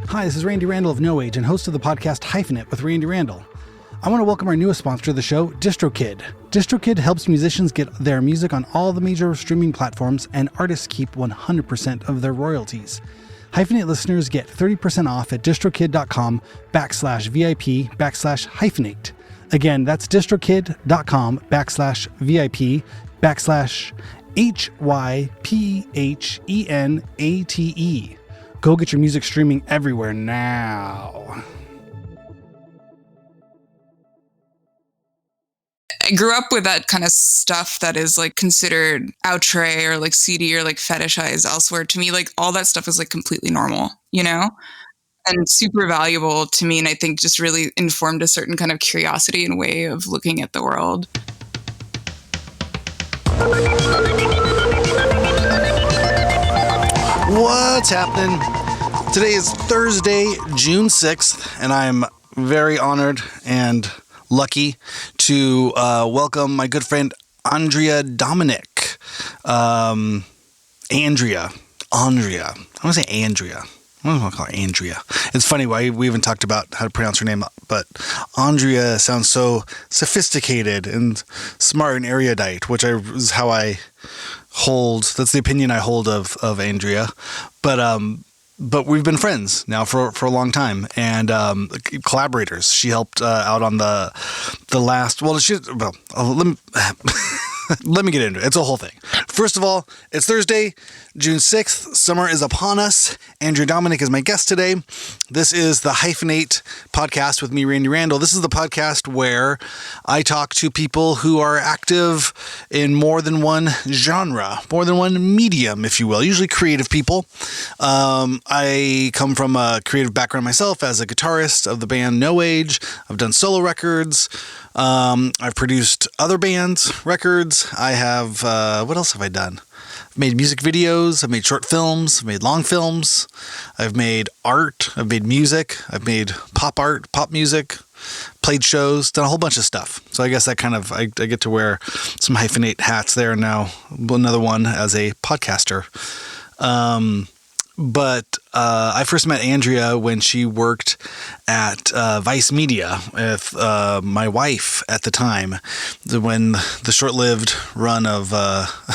Hi, this is Randy Randall of No Age and host of the podcast Hyphenate with Randy Randall. I want to welcome our newest sponsor of the show, DistroKid. DistroKid helps musicians get their music on all the major streaming platforms, and artists keep 100% of their royalties. Hyphenate listeners get 30% off at distrokid.com/VIP/hyphenate. Again, that's distrokid.com/VIP/HYPHENATE. Go get your music streaming everywhere now. I grew up with that kind of stuff that is like considered outre or like seedy or like fetishized elsewhere. To me, like all that stuff is like completely normal, you know, and super valuable to me. And I think just really informed a certain kind of curiosity and way of looking at the world. What's happening? Today is Thursday, June 6th, and I'm very honored and lucky to welcome my good friend Andrea Domanick. Andrea. I want to say Andrea. I don't want to call her Andrea. It's funny why we even talked about how to pronounce her name, but Andrea sounds so sophisticated and smart and erudite, which is how I hold. That's the opinion I hold of Andrea. But we've been friends now for a long time, and collaborators. She helped out on the last. Let me get into it. It's a whole thing. First of all, it's Thursday, June 6th. Summer is upon us. Andrea Domanick is my guest today. This is the Hyphenate podcast with me, Randy Randall. This is the podcast where I talk to people who are active in more than one genre, more than one medium, if you will, usually creative people. I come from a creative background myself as a guitarist of the band No Age. I've done solo records. I've produced other bands' records. I have, what else have I done? I've made music videos. I've made short films. I've made long films. I've made art. I've made music. I've made pop art, pop music, played shows, done a whole bunch of stuff. So I guess that kind of, I get to wear some Hyphenate hats there now. Another one as a podcaster. But I first met Andrea when she worked at Vice Media with my wife at the time, when the short-lived run of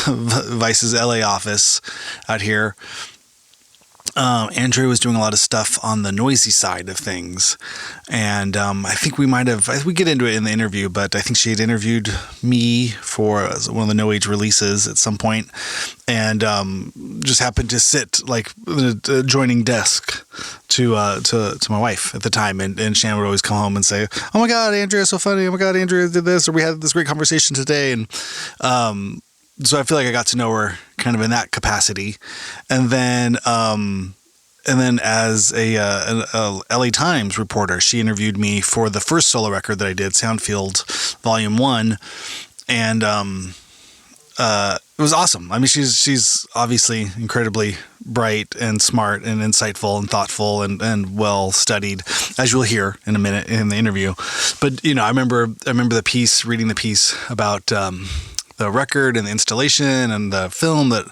Vice's LA office out here. Andrea was doing a lot of stuff on the noisy side of things. And I think we get into it in the interview, but I think she had interviewed me for one of the No Age releases at some point, and just happened to sit like at the adjoining desk to my wife at the time. And Shannon would always come home and say, "Oh my God, Andrea's so funny. Oh my God, Andrea did this," or "We had this great conversation today." And so I feel like I got to know her kind of in that capacity. And then as a LA Times reporter, she interviewed me for the first solo record that I did, Soundfield Volume 1. And it was awesome. I mean, she's obviously incredibly bright and smart and insightful and thoughtful and well studied, as you'll hear in a minute in the interview. But, you know, I remember reading the piece about the record and the installation and the film that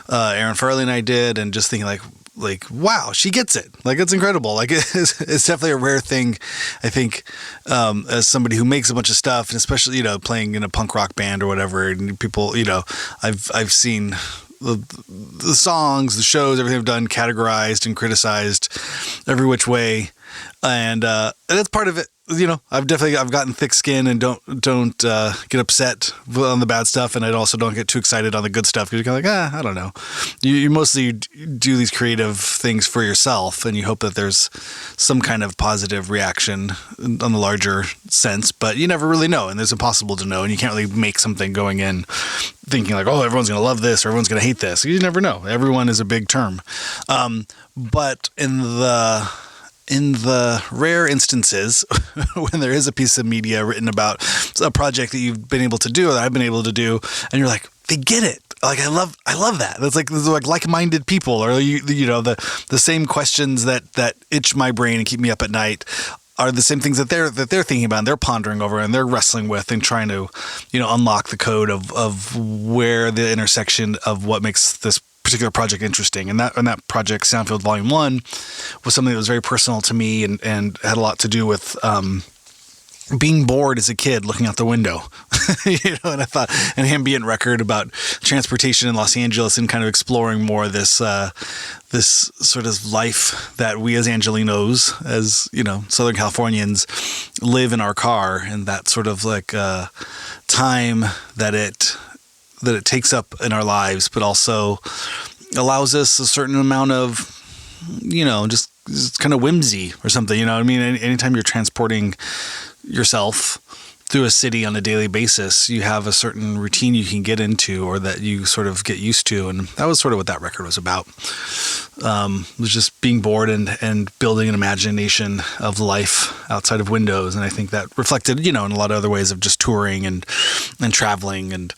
Aaron Farley and I did, and just thinking like, wow, she gets it. Like, it's incredible. Like, it's definitely a rare thing, I think, as somebody who makes a bunch of stuff, and especially, you know, playing in a punk rock band or whatever, and people, you know, I've seen the songs, the shows, everything I've done categorized and criticized every which way. And that's part of it. You know, I've gotten thick skin and don't get upset on the bad stuff, and I also don't get too excited on the good stuff, because you're kind of like, I don't know. You mostly do these creative things for yourself, and you hope that there's some kind of positive reaction on the larger sense, but you never really know, and it's impossible to know, and you can't really make something going in thinking like, oh, everyone's going to love this or everyone's going to hate this. You never know. Everyone is a big term. But in the rare instances when there is a piece of media written about a project that you've been able to do, or that I've been able to do, and you're like, they get it. Like, I love that. That's like like-minded people, or you know, the same questions that itch my brain and keep me up at night are the same things that they're thinking about and they're pondering over and they're wrestling with and trying to, you know, unlock the code of where the intersection of what makes this particular project interesting. And that project, Soundfield Volume 1, was something that was very personal to me and had a lot to do with being bored as a kid looking out the window. And I thought an ambient record about transportation in Los Angeles and kind of exploring more this sort of life that we as Angelinos, as Southern Californians, live in our car, and that sort of like time that it takes up in our lives, but also allows us a certain amount of just kind of whimsy or something. Anytime you're transporting yourself through a city on a daily basis, you have a certain routine you can get into, or that you sort of get used to. And that was sort of what that record was about. It was just being bored and building an imagination of life outside of windows. And I think that reflected, in a lot of other ways of just touring and traveling and,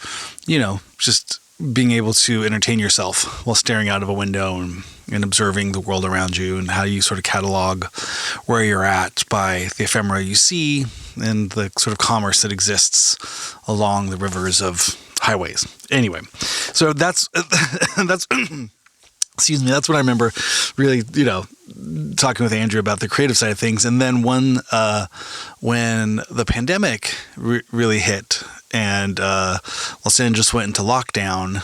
just being able to entertain yourself while staring out of a window and observing the world around you, and how you sort of catalog where you're at by the ephemera you see and the sort of commerce that exists along the rivers of highways. Anyway, so that's excuse me, that's what I remember really, talking with Andrea about the creative side of things. And then when the pandemic really hit and Los Angeles went into lockdown,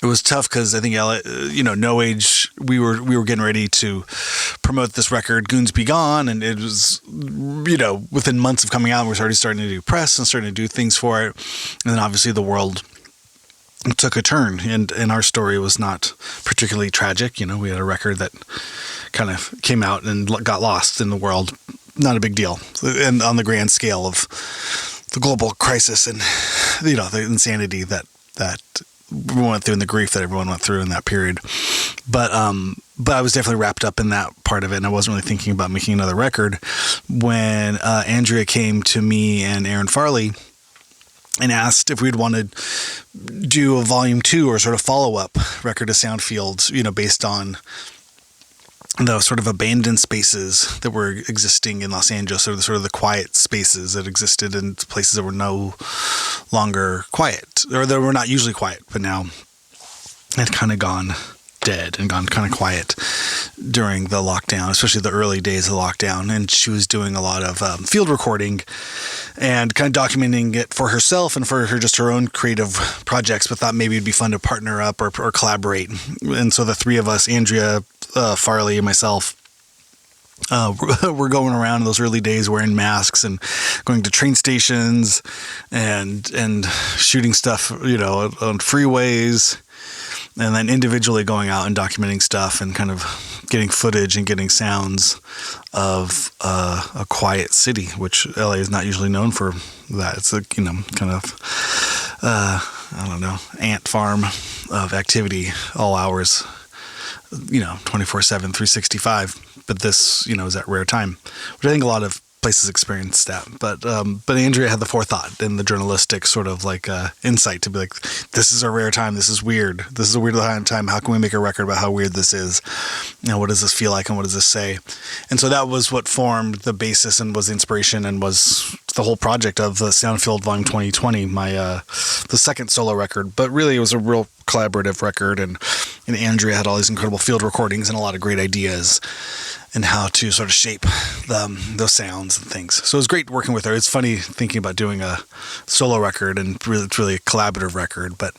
it was tough because I think No Age, we were getting ready to promote this record, Goons Be Gone, and it was within months of coming out, we were already starting to do press and starting to do things for it, and then obviously the world took a turn, and our story was not particularly tragic. We had a record that kind of came out and got lost in the world. Not a big deal, and on the grand scale of the global crisis and the insanity that we went through and the grief that everyone went through in that period. But I was definitely wrapped up in that part of it, and I wasn't really thinking about making another record when Andrea came to me and Aaron Farley and asked if we'd want to do a volume 2 or sort of follow-up record to Soundfield, based on the sort of abandoned spaces that were existing in Los Angeles, or the sort of the quiet spaces that existed in places that were no longer quiet, or that were not usually quiet, but now had kind of gone dead and gone kind of quiet during the lockdown, especially the early days of the lockdown. And she was doing a lot of field recording and kind of documenting it for herself and for her own creative projects, but thought maybe it'd be fun to partner up or collaborate. And so the three of us, Andrea, Farley, and myself, we're going around in those early days wearing masks and going to train stations and shooting stuff, on freeways, and then individually going out and documenting stuff and kind of getting footage and getting sounds of a quiet city, which LA is not usually known for that. It's a, kind of, ant farm of activity all hours, 24/7, 365. But this, is at rare time, which I think a lot of places experience that. But Andrea had the forethought and the journalistic sort of like insight to be like, this is a rare time. This is weird. This is a weird time. How can we make a record about how weird this is? What does this feel like and what does this say? And so that was what formed the basis and was the inspiration and was the whole project of the Soundfield Volume 2020, my the second solo record. But really it was a real collaborative record, and Andrea had all these incredible field recordings and a lot of great ideas and how to sort of shape those sounds and things. So it was great working with her. It's funny thinking about doing a solo record, and it's really a collaborative record. But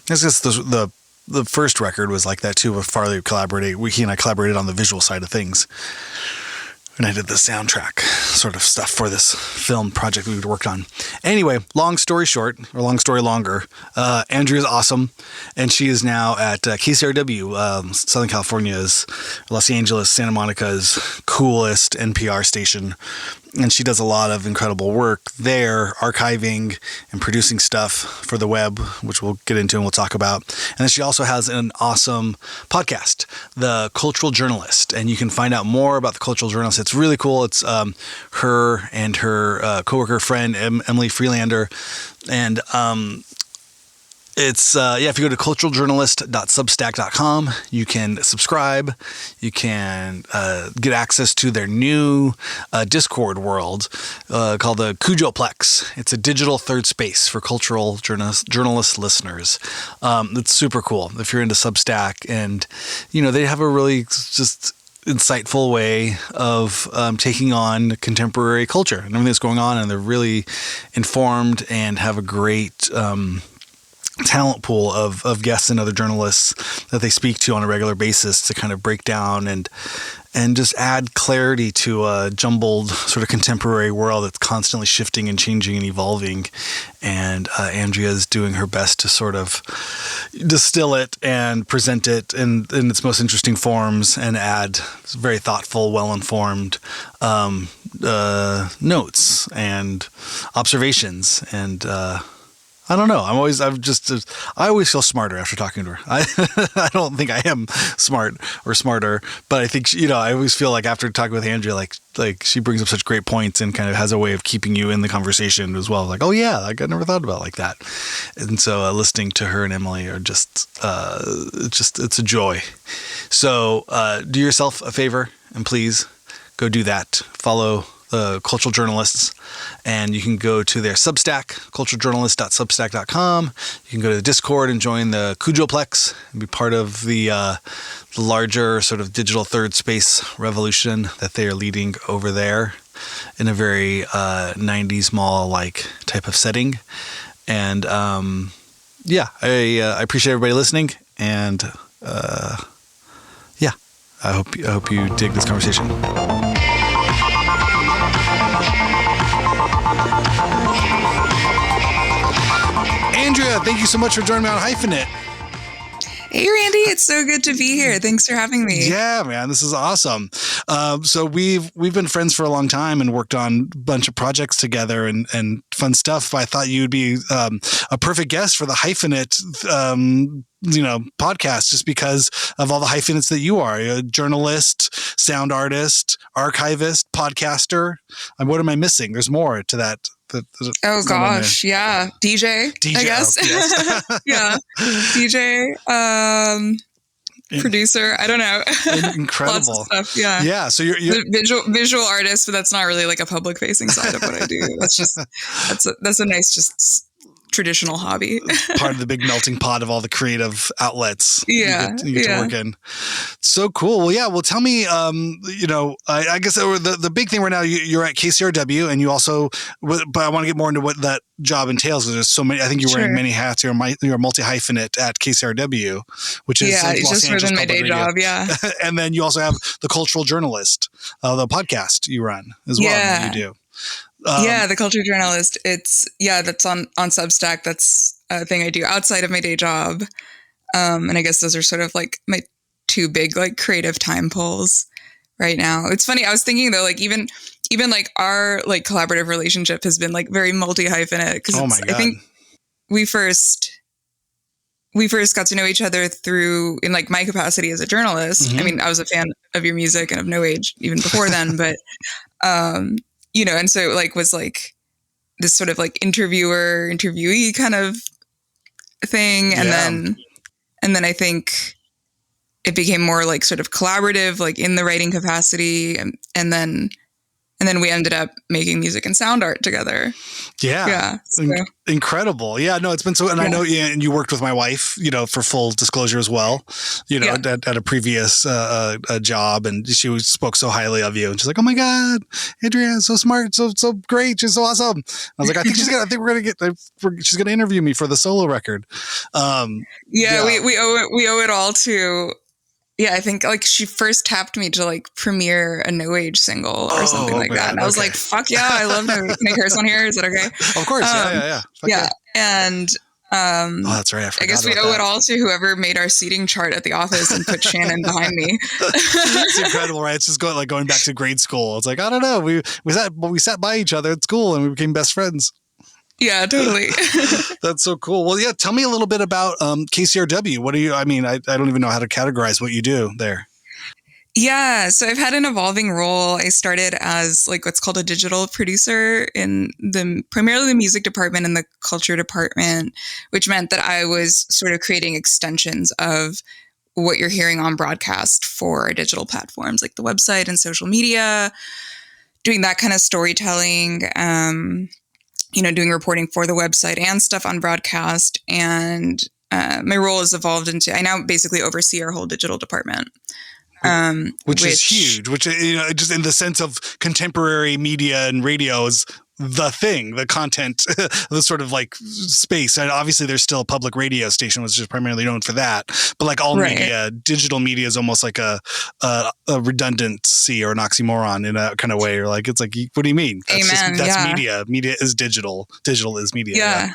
I guess the first record was like that too, with Farley collaborating. He and I collaborated on the visual side of things. And I did the soundtrack sort of stuff for this film project we worked on. Anyway, long story short, or long story longer, Andrea's awesome. And she is now at KCRW, Southern California's, Los Angeles, Santa Monica's coolest NPR station. And she does a lot of incredible work there, archiving and producing stuff for the web, which we'll get into and we'll talk about. And then she also has an awesome podcast, The Cultural Journalist. And you can find out more about The Cultural Journalist. It's really cool. It's her and her coworker friend, Emily Freelander. And It's if you go to culturaljournalist.substack.com, you can subscribe. You can get access to their new Discord world called the Cujoplex. It's a digital third space for cultural journalist listeners. It's super cool if you're into Substack, and they have a really just insightful way of taking on contemporary culture and everything that's going on, and they're really informed and have a great talent pool of guests and other journalists that they speak to on a regular basis to kind of break down and just add clarity to a jumbled sort of contemporary world that's constantly shifting and changing and evolving. And Andrea is doing her best to sort of distill it and present it in its most interesting forms and add very thoughtful, well-informed notes and observations. And I don't know. I always feel smarter after talking to her. I don't think I am smart or smarter, but I think I always feel like after talking with Andrea, like she brings up such great points and kind of has a way of keeping you in the conversation as well. Like, oh yeah, like I never thought about it like that. And so listening to her and Emily are it's a joy. So do yourself a favor and please go do that. Follow the Cultural Journalists, and you can go to their Substack, culturaljournalist.substack.com. You can go to the Discord and join the Cujoplex and be part of the larger sort of digital third space revolution that they are leading over there in a very 90s mall-like type of setting. And I appreciate everybody listening, and I hope you dig this conversation. Andrea, thank you so much for joining me on Hyphenate. Hey, Randy, it's so good to be here. Thanks for having me. Yeah, man, this is awesome. So we've been friends for a long time and worked on a bunch of projects together and fun stuff. But I thought you'd be a perfect guest for the Hyphenate podcast, just because of all the hyphenates that you are. You're a journalist, sound artist, archivist, podcaster. What am I missing? There's more to that. Oh gosh, yeah. DJ, I guess. Yes. Yeah. DJ, producer, I don't know. Incredible. Lots of stuff, yeah. Yeah. So you're visual artist, but that's not really like a public facing side of what I do. That's a nice just traditional hobby. Part of the big melting pot of all the creative outlets you get to work in. So cool. Well, yeah. Well, tell me, I guess the big thing right now, you're at KCRW, and you also, but I want to get more into what that job entails, because there's so many. I think you're wearing many hats. You're a multi-hyphenate at KCRW, which is it's just more than my day job. Yeah. And then you also have the Cultural Journalist, the podcast you run as well. That you do. The Culture Journalist. That's on Substack. That's a thing I do outside of my day job. And I guess those are sort of like my two big like creative time pulls right now. It's funny. I was thinking though, like even like our like collaborative relationship has been like very multi-hyphenate, because I think we first got to know each other through, in like my capacity as a journalist. Mm-hmm. I mean, I was a fan of your music and of No Age even before then, but and so like was like this sort of like interviewee kind of thing. And then I think it became more like sort of collaborative, like in the writing capacity. And then we ended up making music and sound art together. Yeah. So. Incredible. Yeah, no, it's been so, and I know, and you worked with my wife, for full disclosure as well, at a previous job, and she spoke so highly of you, and she's like, oh my God, Andrea is so smart, so great, she's so awesome. I was like, I think she's going to interview me for the solo record. We owe it all to, I think like she first tapped me to like premiere a No Age single or something like that. And I was like, fuck yeah, I love No Age. Can I curse on here? Is that okay? Of course. Yeah. And that's right. I guess we owe it all to whoever made our seating chart at the office and put Shannon behind me. It's incredible, right? It's just going back to grade school. It's like, I don't know. We sat by each other at school and we became best friends. Yeah, totally. That's so cool. Well, yeah. Tell me a little bit about KCRW. What do you? I mean, I don't even know how to categorize what you do there. Yeah, so I've had an evolving role. I started as like what's called a digital producer in the primarily the music department and the culture department, which meant that I was sort of creating extensions of what you're hearing on broadcast for digital platforms like the website and social media, doing that kind of storytelling, doing reporting for the website and stuff on broadcast. And my role has evolved into, I now basically oversee our whole digital department. Which is huge, which, just in the sense of contemporary media and radio is the thing, the content, the sort of like space. And obviously there's still a public radio station, which is primarily known for that. But like all media, digital media is almost like a redundancy or an oxymoron in a kind of way. Or like, it's like, what do you mean? That's media. Media is digital. Digital is media. Yeah.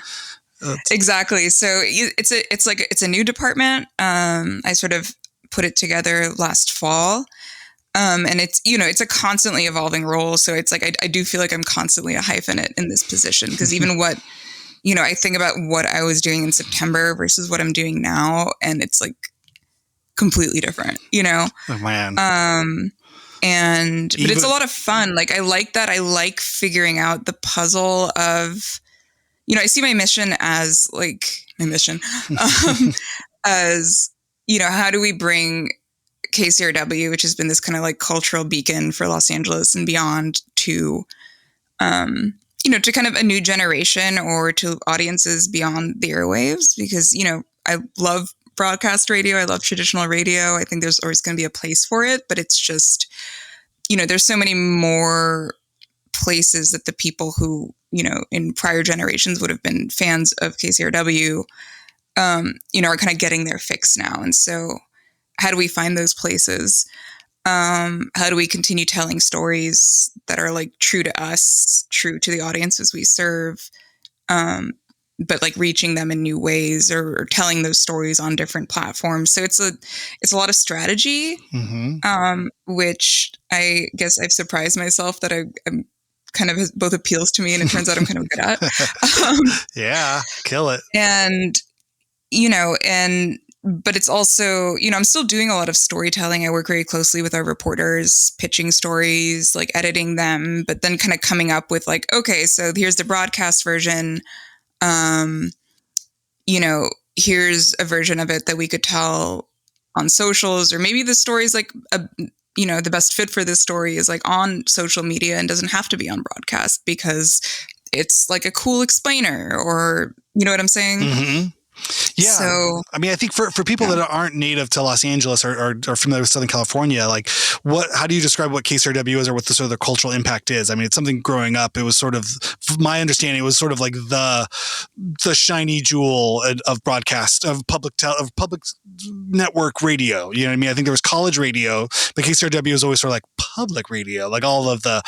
Exactly. So it's a new department. I sort of put it together last fall. And it's a constantly evolving role. So it's like, I do feel like I'm constantly a hyphenate in this position because even what, I think about what I was doing in September versus what I'm doing now. And it's like completely different, Oh man. But it's a lot of fun. Like, I like that. I like figuring out the puzzle of, I see my mission as as, how do we bring KCRW, which has been this kind of like cultural beacon for Los Angeles and beyond, to, to kind of a new generation or to audiences beyond the airwaves, because, I love broadcast radio. I love traditional radio. I think there's always going to be a place for it, but it's just, there's so many more places that the people who, in prior generations would have been fans of KCRW, are kind of getting their fix now. And so how do we find those places? How do we continue telling stories that are like true to us, true to the audiences we serve, but like reaching them in new ways or telling those stories on different platforms? So it's a lot of strategy, which I guess I've surprised myself that I'm kind of both appeals to me, and it turns out I'm kind of good at. Yeah, kill it. But it's also, I'm still doing a lot of storytelling. I work very closely with our reporters, pitching stories, like editing them, but then kind of coming up with like, okay, so here's the broadcast version. Here's a version of it that we could tell on socials, or maybe the story's like, the best fit for this story is like on social media and doesn't have to be on broadcast because it's like a cool explainer, or, you know what I'm saying? Mm-hmm. Yeah. So, I mean, I think for people that aren't native to Los Angeles or familiar with Southern California, like how do you describe what KCRW is or what the sort of the cultural impact is? I mean, it's something growing up. It was sort of, from my understanding, it was sort of like the shiny jewel of broadcast, of public network radio. You know what I mean? I think there was college radio, but KCRW was always sort of like public radio, like all of the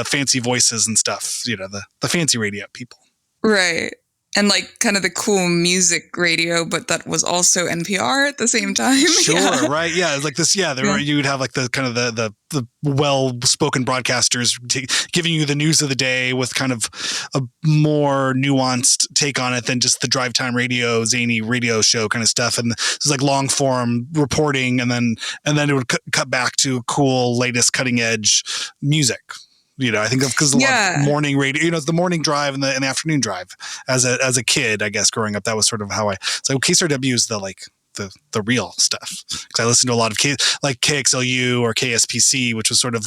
fancy voices and stuff, the fancy radio people. Right. And like kind of the cool music radio, but that was also NPR at the same time. Sure, right? Yeah, it's like this. Yeah, you would have like the kind of the well-spoken broadcasters giving you the news of the day with kind of a more nuanced take on it than just the drive time radio, zany radio show kind of stuff. And it's like long form reporting, and then it would cut back to cool, latest, cutting edge music. I think because a lot of morning radio, it's the morning drive and the afternoon drive. As a kid, I guess growing up, that was sort of how KCRW is the real stuff. Because I listened to a lot of KXLU or KSPC, which was sort of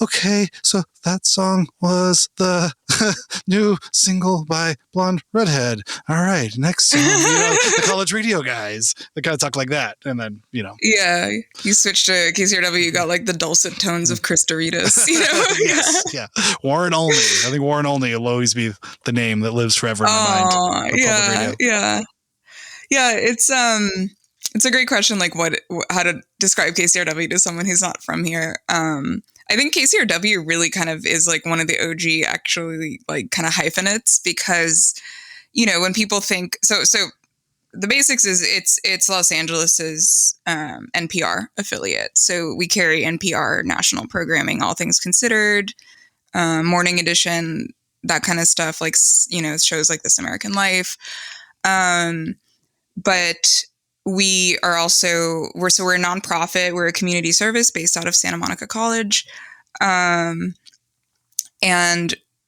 okay, so that song was the new single by Blonde Redhead. All right, next song, the college radio guys, they kind of talk like that. And then, Yeah, you switched to KCRW, you got like the dulcet tones of Chris Doritas, Yes, yeah. Warren Only. I think Warren Only will always be the name that lives forever in my mind. Yeah, it's a great question. Like how to describe KCRW to someone who's not from here. I think KCRW really kind of is like one of the OG actually like kind of hyphenates, because, when people think so the basics is it's Los Angeles's NPR affiliate. So we carry NPR national programming, all things considered, morning edition, that kind of stuff, like, shows like This American Life. But we're a nonprofit. We're a community service based out of Santa Monica College.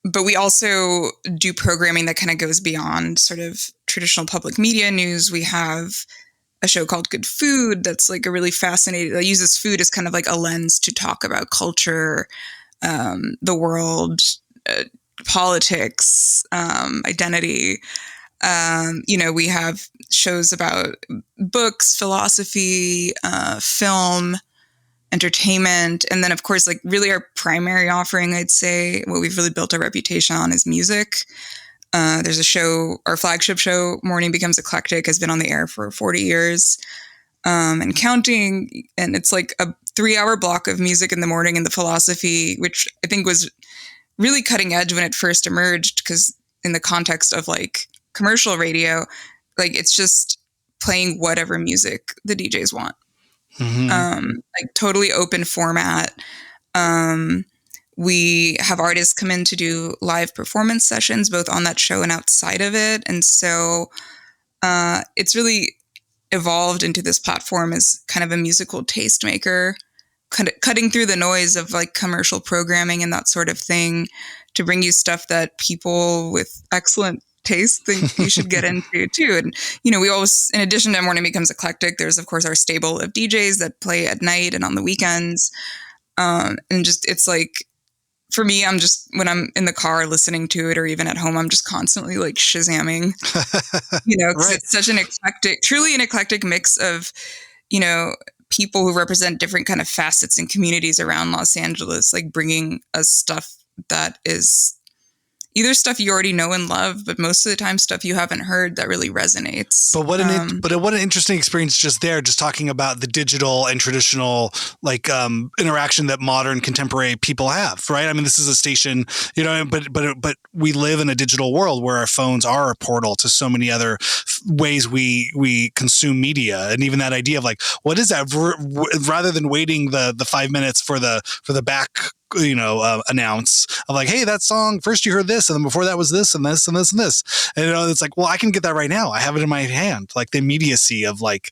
But we also do programming that kind of goes beyond sort of traditional public media news. We have a show called Good Food that's like a really fascinating, that uses food as kind of like a lens to talk about culture, the world, politics, identity. We have shows about books, philosophy, film, entertainment. And then, of course, like really our primary offering, I'd say, what we've really built our reputation on is music. There's a show, our flagship show, Morning Becomes Eclectic, has been on the air for 40 years and counting. And it's like a 3-hour block of music in the morning and the philosophy, which I think was really cutting edge when it first emerged, because in the context of like commercial radio, like it's just playing whatever music the DJs want. Like totally open format. We have artists come in to do live performance sessions, both on that show and outside of it. And so it's really evolved into this platform as kind of a musical tastemaker, cutting through the noise of like commercial programming and that sort of thing to bring you stuff that people with excellent taste think you should get into too. And, we always, in addition to Morning Becomes Eclectic, there's of course our stable of DJs that play at night and on the weekends. And just, it's like, for me, I'm just, when I'm in the car listening to it or even at home, I'm just constantly like Shazamming, because Right. it's such truly an eclectic mix of, people who represent different kind of facets and communities around Los Angeles, like bringing us stuff that is either stuff you already know and love, but most of the time stuff you haven't heard that really resonates. But what an interesting experience just there, just talking about the digital and traditional like interaction that modern contemporary people have, right? I mean, this is a station, but we live in a digital world where our phones are a portal to so many other ways we consume media. And even that idea of like, what is that? Rather than waiting the 5 minutes for the back announce of like, hey, that song, first you heard this, and then before that was this and this and this and this. And it's like, well, I can get that right now. I have it in my hand. Like the immediacy of like,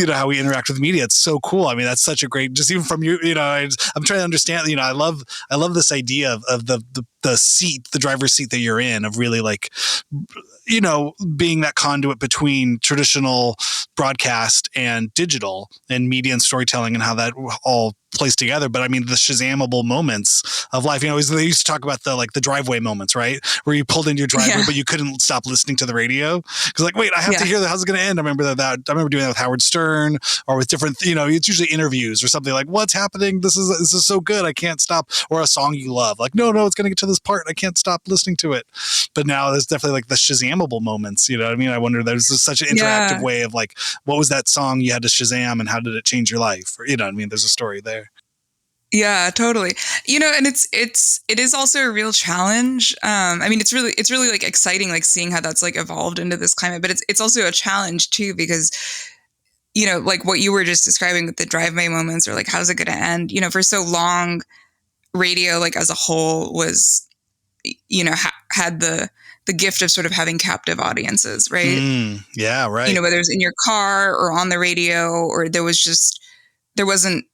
how we interact with media. It's so cool. I mean, that's such a great, just even from you, I'm trying to understand, I love this idea of the seat, the driver's seat that you're in, of really like, being that conduit between traditional broadcast and digital and media and storytelling and how that all plays together. But I mean, the Shazammable moments of life, they used to talk about the driveway moments, right? Where you pulled into your driveway, but you couldn't stop listening to the radio. Cause like, wait, I have to hear that. How's it going to end? I remember doing that with Howard Stern or with different, it's usually interviews or something like, what's happening? This is so good. I can't stop. Or a song you love. Like, no, it's going to get to this part. I can't stop listening to it. But now there's definitely like the Shazammable moments, you know what I mean? I wonder, there's just such an interactive way of like, what was that song you had to Shazam and how did it change your life? Or, there's a story there. Yeah, totally. And it is also a real challenge. I mean, it's really like exciting, like seeing how that's like evolved into this climate, but it's also a challenge too, because, like what you were just describing with the drive-by moments or like, how's it going to end? For so long, radio, like as a whole was, had the gift of sort of having captive audiences, right? Yeah, right. Whether it's in your car or on the radio, or there wasn't,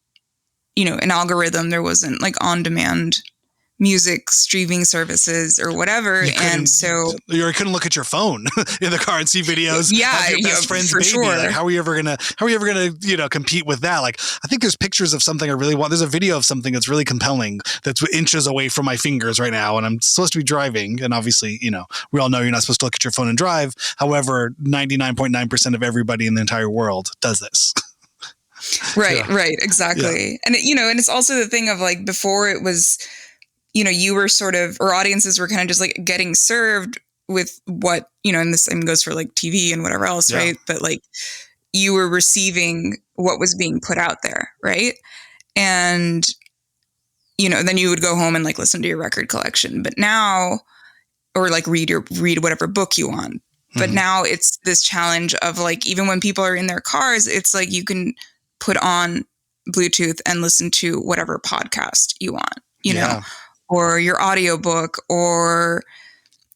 an algorithm, there wasn't like on-demand music streaming services or whatever. And so you couldn't look at your phone in the car and see videos of your best friend's baby. Sure. Like, how are you ever gonna compete with that? Like, I think there's pictures of something I really want. There's a video of something that's really compelling that's inches away from my fingers right now, and I'm supposed to be driving. And obviously, we all know you're not supposed to look at your phone and drive. However, 99.9% of everybody in the entire world does this. Right, exactly. Yeah. And and it's also the thing of like, before it was, you were sort of, or audiences were kind of just like getting served with what, and this same goes for like TV and whatever else, right? But like, you were receiving what was being put out there, right? And, then you would go home and like listen to your record collection. But now, or like read whatever book you want. But now it's this challenge of like, even when people are in their cars, it's like you can put on Bluetooth and listen to whatever podcast you want, know, or your audiobook or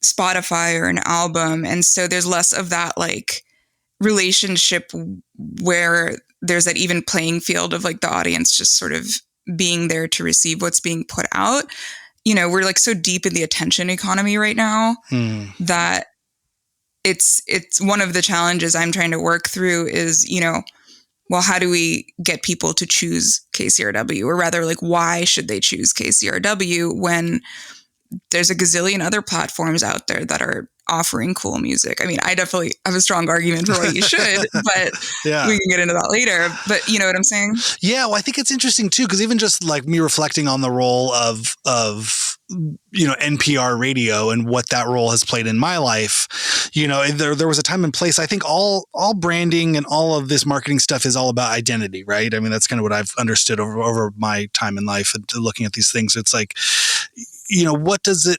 Spotify or an album. And so there's less of that like relationship where there's that even playing field of like the audience just sort of being there to receive what's being put out. You know, we're like so deep in the attention economy right now that it's one of the challenges I'm trying to work through is, you know, well, how do we get people to choose KCRW? Or rather, like, why should they choose KCRW when there's a gazillion other platforms out there that are offering cool music? I mean, I definitely have a strong argument for why you should, but we can get into that later. But you know what I'm saying? Yeah, well, I think it's interesting too, because even just like me reflecting on the role of you know, NPR radio and what that role has played in my life, you know, there was a time and place. I think all branding and all of this marketing stuff is all about identity, right? I mean, that's kind of what I've understood over my time in life and looking at these things. It's like, you know, what does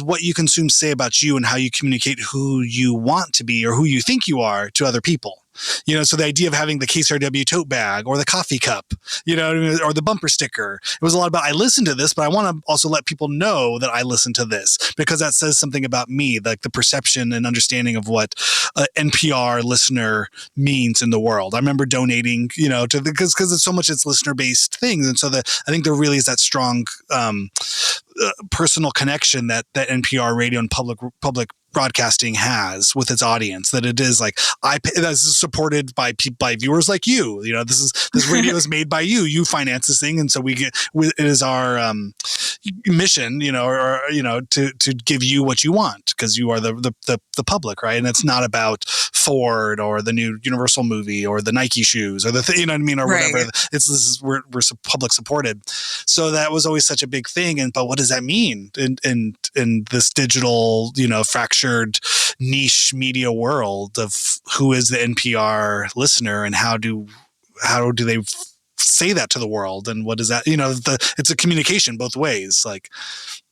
what you consume say about you and how you communicate who you want to be or who you think you are to other people? You know, so the idea of having the KCRW tote bag or the coffee cup, you know, or the bumper sticker, it was a lot about, I listen to this, but I want to also let people know that I listen to this because that says something about me, like the perception and understanding of what an NPR listener means in the world. I remember donating, you know, to because it's so much, it's listener based things. And so I think there really is that strong personal connection that NPR radio and public broadcasting has with its audience, that it is like, this is supported by viewers like you. You know, this radio is made by you. You finance this thing, and so it is our mission, you know, or you know, to give you what you want because you are the public, right? And it's not about Ford or the new Universal movie or the Nike shoes or you know what I mean, or whatever. We're public supported, so that was always such a big thing. But what does that mean in this digital, you know, fractured niche media world of who is the NPR listener and how do they say that to the world, and what is that, you know, it's a communication both ways, like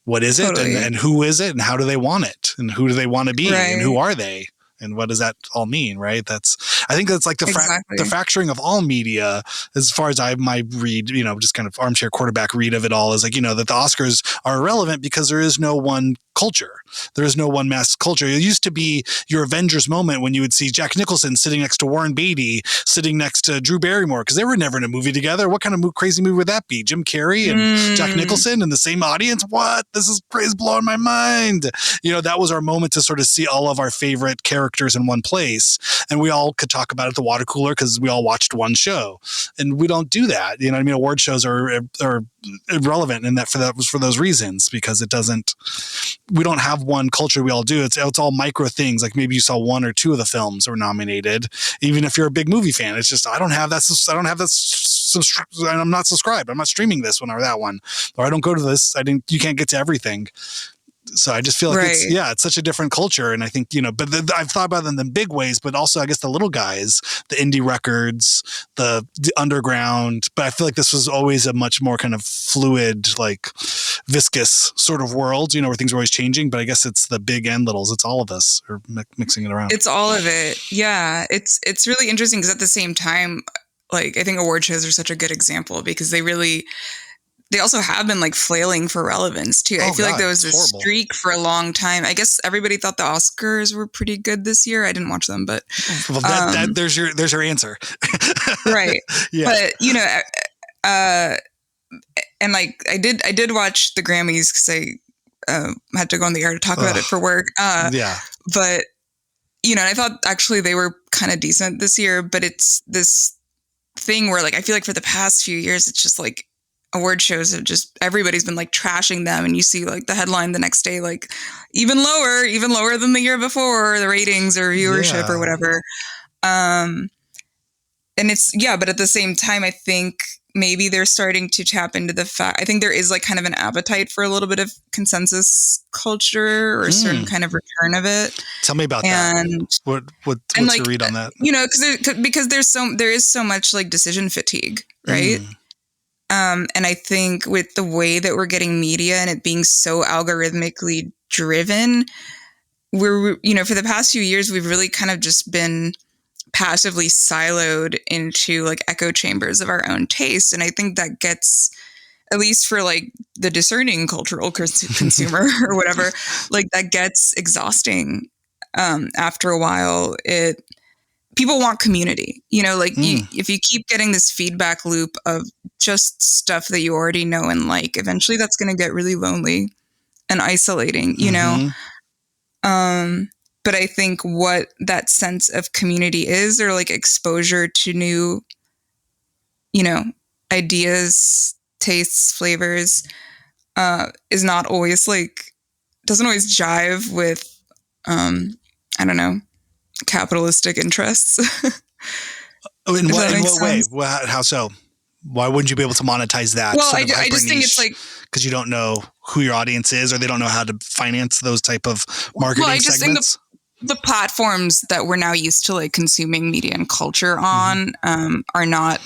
what is it and who is it and how do they want it and who do they want to be and who are they and what does that all mean, right? I think that's like the fracturing of all media, as far as my read, you know, just kind of armchair quarterback read of it all, is like, you know, that the Oscars are irrelevant because there is no one culture. There is no one mass culture. It used to be your Avengers moment when you would see Jack Nicholson sitting next to Warren Beatty, sitting next to Drew Barrymore, because they were never in a movie together. What kind of crazy movie would that be? Jim Carrey and Jack Nicholson in the same audience? What? This is crazy, blowing my mind. You know, that was our moment to sort of see all of our favorite characters in one place, and we all could talk about it at the water cooler because we all watched one show, and we don't do that. You know what I mean? Award shows are irrelevant in that for those reasons, because we don't have one culture we all do. It's all micro things. Like maybe you saw one or two of the films that were nominated. Even if you're a big movie fan, it's just, I don't have that. I'm not subscribed. I'm not streaming this one or that one, or I don't go to this. You can't get to everything. So I just feel like it's such a different culture. And I think, you know, but I've thought about them in big ways, but also I guess the little guys, the indie records, the underground, but I feel like this was always a much more kind of fluid, like viscous sort of world, you know, where things are always changing. But I guess it's the big and littles. It's all of us are mixing it around. It's all of it. Yeah. It's really interesting because at the same time, like I think award shows are such a good example because they also have been like flailing for relevance too. I feel like there was this streak for a long time. I guess everybody thought the Oscars were pretty good this year. I didn't watch them, but there's your answer. Right. Yeah. But you know, and like I did watch the Grammys because I had to go on the air to talk about it for work. But you know, I thought actually they were kind of decent this year, but it's this thing where like, I feel like for the past few years, it's just like, award shows have just, everybody's been like trashing them, and you see like the headline the next day, like even lower than the year before, the ratings or viewership or whatever. And it's, but at the same time, I think maybe they're starting to tap into the fact, I think there is like kind of an appetite for a little bit of consensus culture or a certain kind of return of it. Tell me about that. What's like, your read on that? You know, because there is so much like decision fatigue, right? And I think with the way that we're getting media and it being so algorithmically driven, we're, you know, for the past few years, we've really kind of just been passively siloed into like echo chambers of our own taste. And I think that gets, at least for like the discerning cultural consumer or whatever, like that gets exhausting after a while. people want community, like if you keep getting this feedback loop of just stuff that you already know and like, eventually that's going to get really lonely and isolating, but I think what that sense of community is, or like exposure to new, ideas, tastes, flavors, is not always like, doesn't always jive with, I don't know, capitalistic interests. In what way? How so? Why wouldn't you be able to monetize that? Well, I just think it's like, because you don't know who your audience is, or they don't know how to finance those type of marketing segments. Think the platforms that we're now used to like consuming media and culture on are not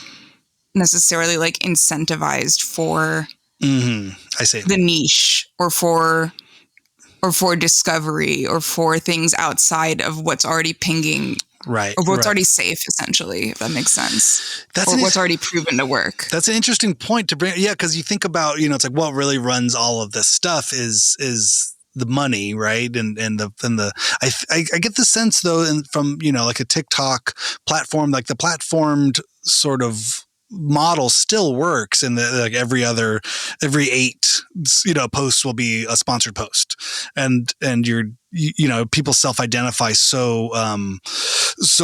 necessarily like incentivized for I see. the niche or for discovery or for things outside of what's already pinging. Right. Or what's already safe, essentially, if that makes sense. Or what's already proven to work. That's an interesting point to bring. Yeah, because you think about, it's like what really runs all of this stuff is the money, right? And I get the sense though, from like a TikTok platform, like the platformed sort of model still works, and like every 8 posts will be a sponsored post, and people self-identify so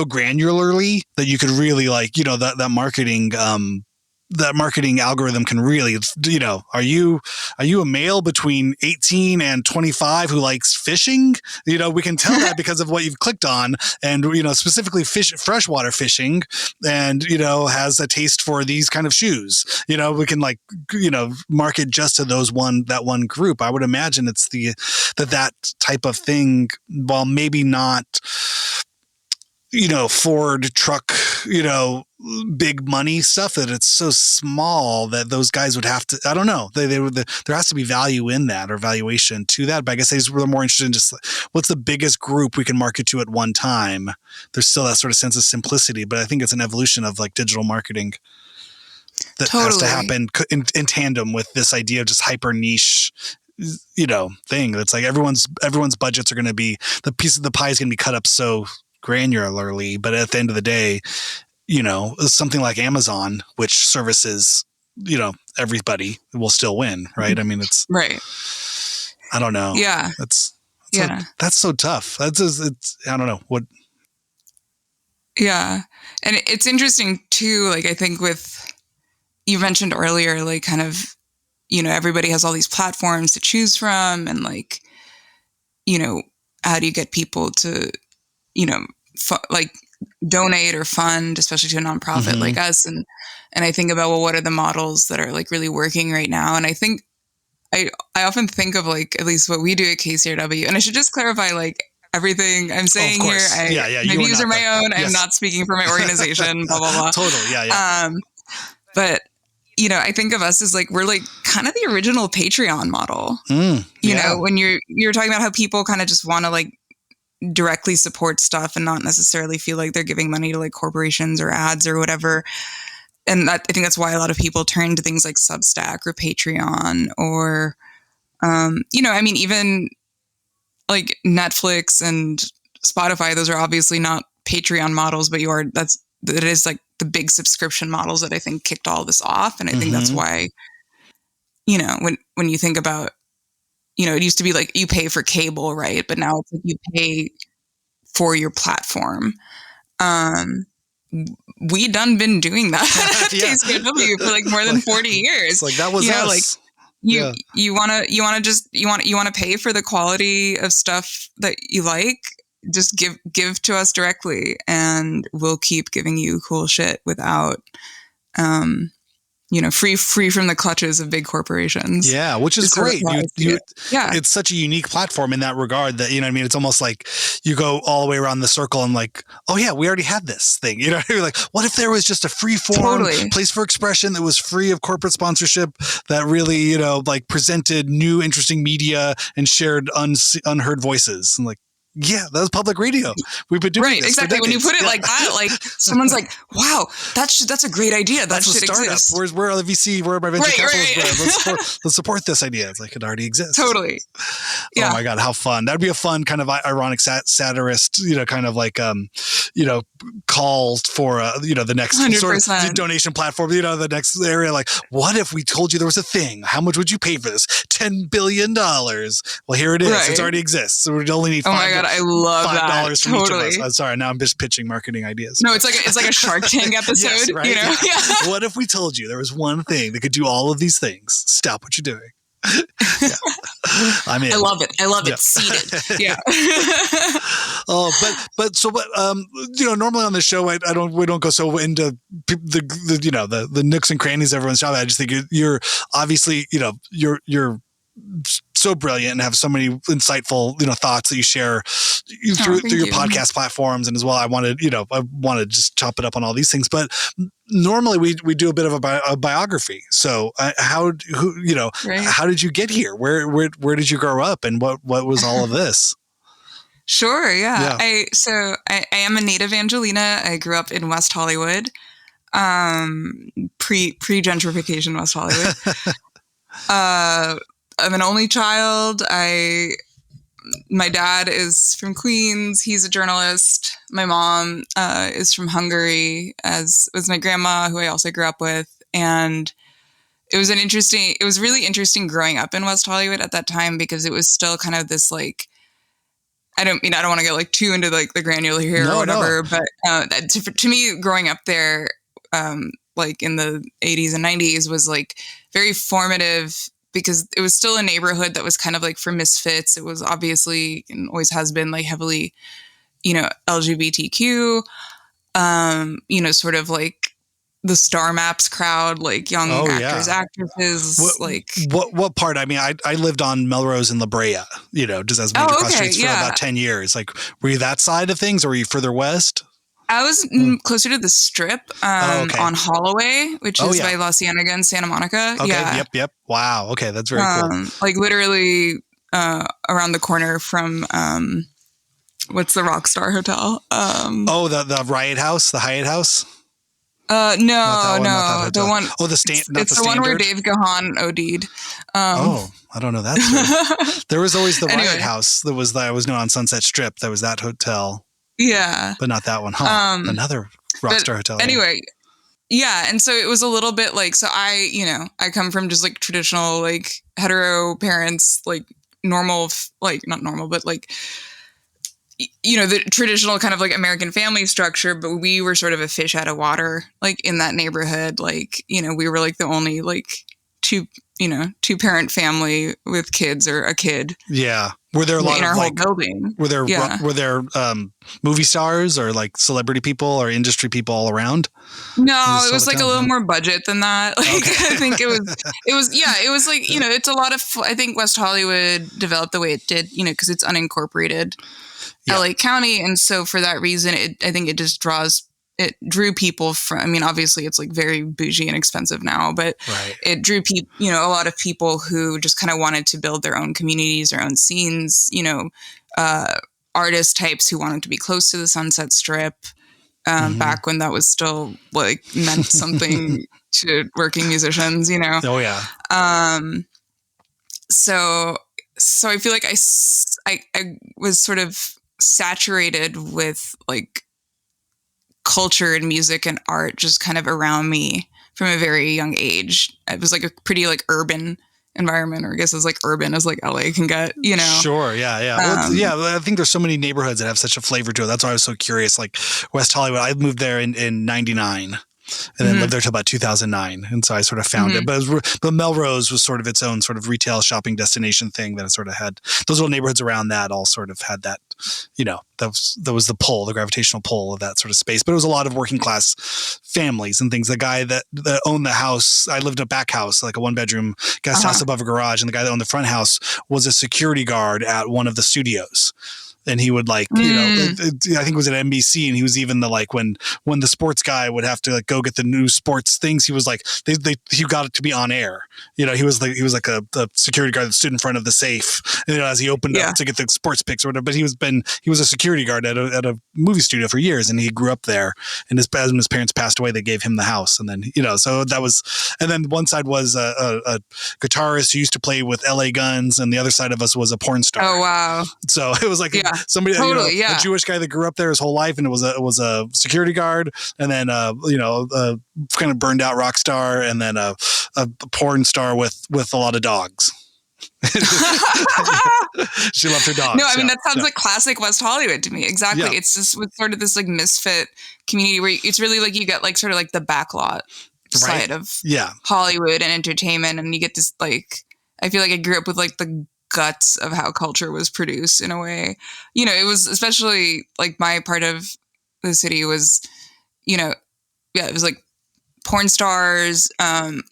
granularly that you could really like that marketing algorithm can really, are you a male between 18 and 25 who likes fishing? We can tell that because of what you've clicked on, and, specifically freshwater fishing, and, has a taste for these kind of shoes. We can like, market just to that one group. I would imagine it's that type of thing, while maybe not, Ford truck, big money stuff, that it's so small that those guys would have to, I don't know, there has to be value in that, or valuation to that. But I guess they're more interested in just what's the biggest group we can market to at one time. There's still that sort of sense of simplicity, but I think it's an evolution of like digital marketing that has to happen in tandem with this idea of just hyper niche thing. That's like everyone's budgets are going to be, the piece of the pie is going to be cut up so granularly, but at the end of the day, something like Amazon, which services, everybody, will still win, right? I mean, it's right. I don't know. Yeah. That's so tough. It's I don't know what. Yeah. And it's interesting too, like I think you mentioned earlier, like kind of, everybody has all these platforms to choose from, and like, how do you get people to, like donate or fund, especially to a nonprofit like us. And I think about, well, what are the models that are like really working right now? And I think I often think of like, at least what we do at KCRW, and I should just clarify, like everything I'm saying here, my views are my own. Yes. I'm not speaking for my organization, blah, blah, blah. Totally. Yeah. But, I think of us as like, we're like kind of the original Patreon model, when you're talking about how people kind of just want to like directly support stuff and not necessarily feel like they're giving money to like corporations or ads or whatever. And I think that's why a lot of people turn to things like Substack or Patreon or, even like Netflix and Spotify. Those are obviously not Patreon models, but it is like the big subscription models that I think kicked all this off. And I think that's why, when you think about, it used to be like you pay for cable, right? But now it's like you pay for your platform. We done been doing that at KCRW for like more than 40 years. It's like that was us. Like you want to pay for the quality of stuff that you like. Just give to us directly, and we'll keep giving you cool shit without, free from the clutches of big corporations. Yeah, which is great. It's such a unique platform in that regard that, it's almost like you go all the way around the circle and like, oh yeah, we already had this thing. You're like, what if there was just a free form place for expression that was free of corporate sponsorship, that really, like presented new interesting media and shared unheard voices? And like, Yeah, that was public radio. We've been doing Right, this exactly. for When you decades. put it like that, like someone's like, "Wow, that's a great idea. That That's a should startup. exist." Where are the VC? Where are my venture Right, capitalists? right. Let's support this idea. It's like it already exists. Totally. Yeah. Oh my God, how fun. That'd be a fun kind of ironic satirist, kind of like, calls for, the next 100%. sort of donation platform, the next area. Like, what if we told you there was a thing? How much would you pay for this? $10 billion. Well, here it is. Right. It already exists. So we only need Oh my God, I love that. $5 from each of Totally. us. I'm sorry. Now I'm just pitching marketing ideas. No, it's like a Shark Tank episode. Yes, right? Yeah. What if we told you there was one thing that could do all of these things? Stop what you're doing. Yeah. I'm in. I love it. Seated. Yeah. Normally on the show, we don't go so into the nooks and crannies of everyone's job. I just think you're obviously, you're so brilliant and have so many insightful, thoughts that you share through your podcast platforms. And as well, I wanted to just chop it up on all these things, but normally we do a bit of a biography. So how did you get here? Where did you grow up, and what was all of this? Sure. Yeah. I am a native Angelina. I grew up in West Hollywood, pre-gentrification West Hollywood. I'm an only child. My dad is from Queens. He's a journalist. My mom is from Hungary, as was my grandma, who I also grew up with. And it was really interesting growing up in West Hollywood at that time, because it was still kind of this like, I don't want to get like too into like the granular here or whatever, but to me, growing up there, like in the 80s and 90s was like very formative, because it was still a neighborhood that was kind of like for misfits. It was obviously, and always has been, like heavily, LGBTQ, sort of like the Star Maps crowd, like young actors, actresses. What part? I mean, I lived on Melrose and La Brea, just as major cross streets for about 10 years. Like, were you that side of things, or were you further west? I was closer to the Strip, on Holloway, which is by La Cienega and Santa Monica. Okay. Yeah. Yep. Wow. Okay. That's very cool. Like literally around the corner from what's the Rockstar Hotel? The Riot House, the Hyatt House. No, the one. Oh, the Standard. It's the one where Dave Gahan OD'd. I don't know that. There was always the Riot House that was known on Sunset Strip. That was that hotel. Yeah, but not that one. Huh? Another Rockstar Hotel. Anyway, yeah, and so it was a little bit like, so I come from just like traditional like hetero parents, like normal, like not normal, but like the traditional kind of like American family structure, but we were sort of a fish out of water, like in that neighborhood. Like, we were like the only like two parent family with kids, or a kid. Yeah. Were there a lot in of our like, whole building? Were there movie stars or like celebrity people or industry people all around? No, it was like a little more budget than that. Like, okay. I think it was like, it's a lot of, I think West Hollywood developed the way it did, because it's unincorporated LA County. And so for that reason, I think it just drew people from, I mean, obviously it's like very bougie and expensive now, but it drew people, a lot of people who just kind of wanted to build their own communities, their own scenes, artist types who wanted to be close to the Sunset Strip, back when that was still like meant something to working musicians, Oh yeah. So I feel like I was sort of saturated with like culture and music and art just kind of around me from a very young age. It was like a pretty like urban environment, or I guess as like urban as like LA can get, Sure. Yeah. I think there's so many neighborhoods that have such a flavor to it. That's why I was so curious. Like West Hollywood, I moved there in 99. And then lived there till about 2009. And so I sort of found it. But Melrose was sort of its own sort of retail shopping destination thing that it sort of had. Those little neighborhoods around that all sort of had that, that was the pull, the gravitational pull of that sort of space. But it was a lot of working class families and things. The guy that owned the house, I lived in a back house, like a 1-bedroom guest house above a garage. And the guy that owned the front house was a security guard at one of the studios. and he would like, I think it was at NBC, and he was even the like when the sports guy would have to like go get the new sports things, he was like he got it to be on air. He was like a security guard that stood in front of the safe, as he opened up to get the sports picks or whatever. But he was a security guard at a movie studio for years, and he grew up there. And when his parents passed away, they gave him the house, and then so that was. And then one side was a guitarist who used to play with LA Guns, and the other side of us was a porn star. Oh wow! So it was like somebody, totally, a Jewish guy that grew up there his whole life, and it was a security guard, and then a kind of burned out rock star, and then a porn star with a lot of dogs. She loved her dogs. No, I mean that sounds like classic West Hollywood to me. Exactly. Yeah. It's just with sort of this like misfit community where it's really like you get like sort of like the backlot side of Hollywood and entertainment, and you get this like, I feel like I grew up with like the guts of how culture was produced in a way. It was especially like my part of the city was, it was like porn stars,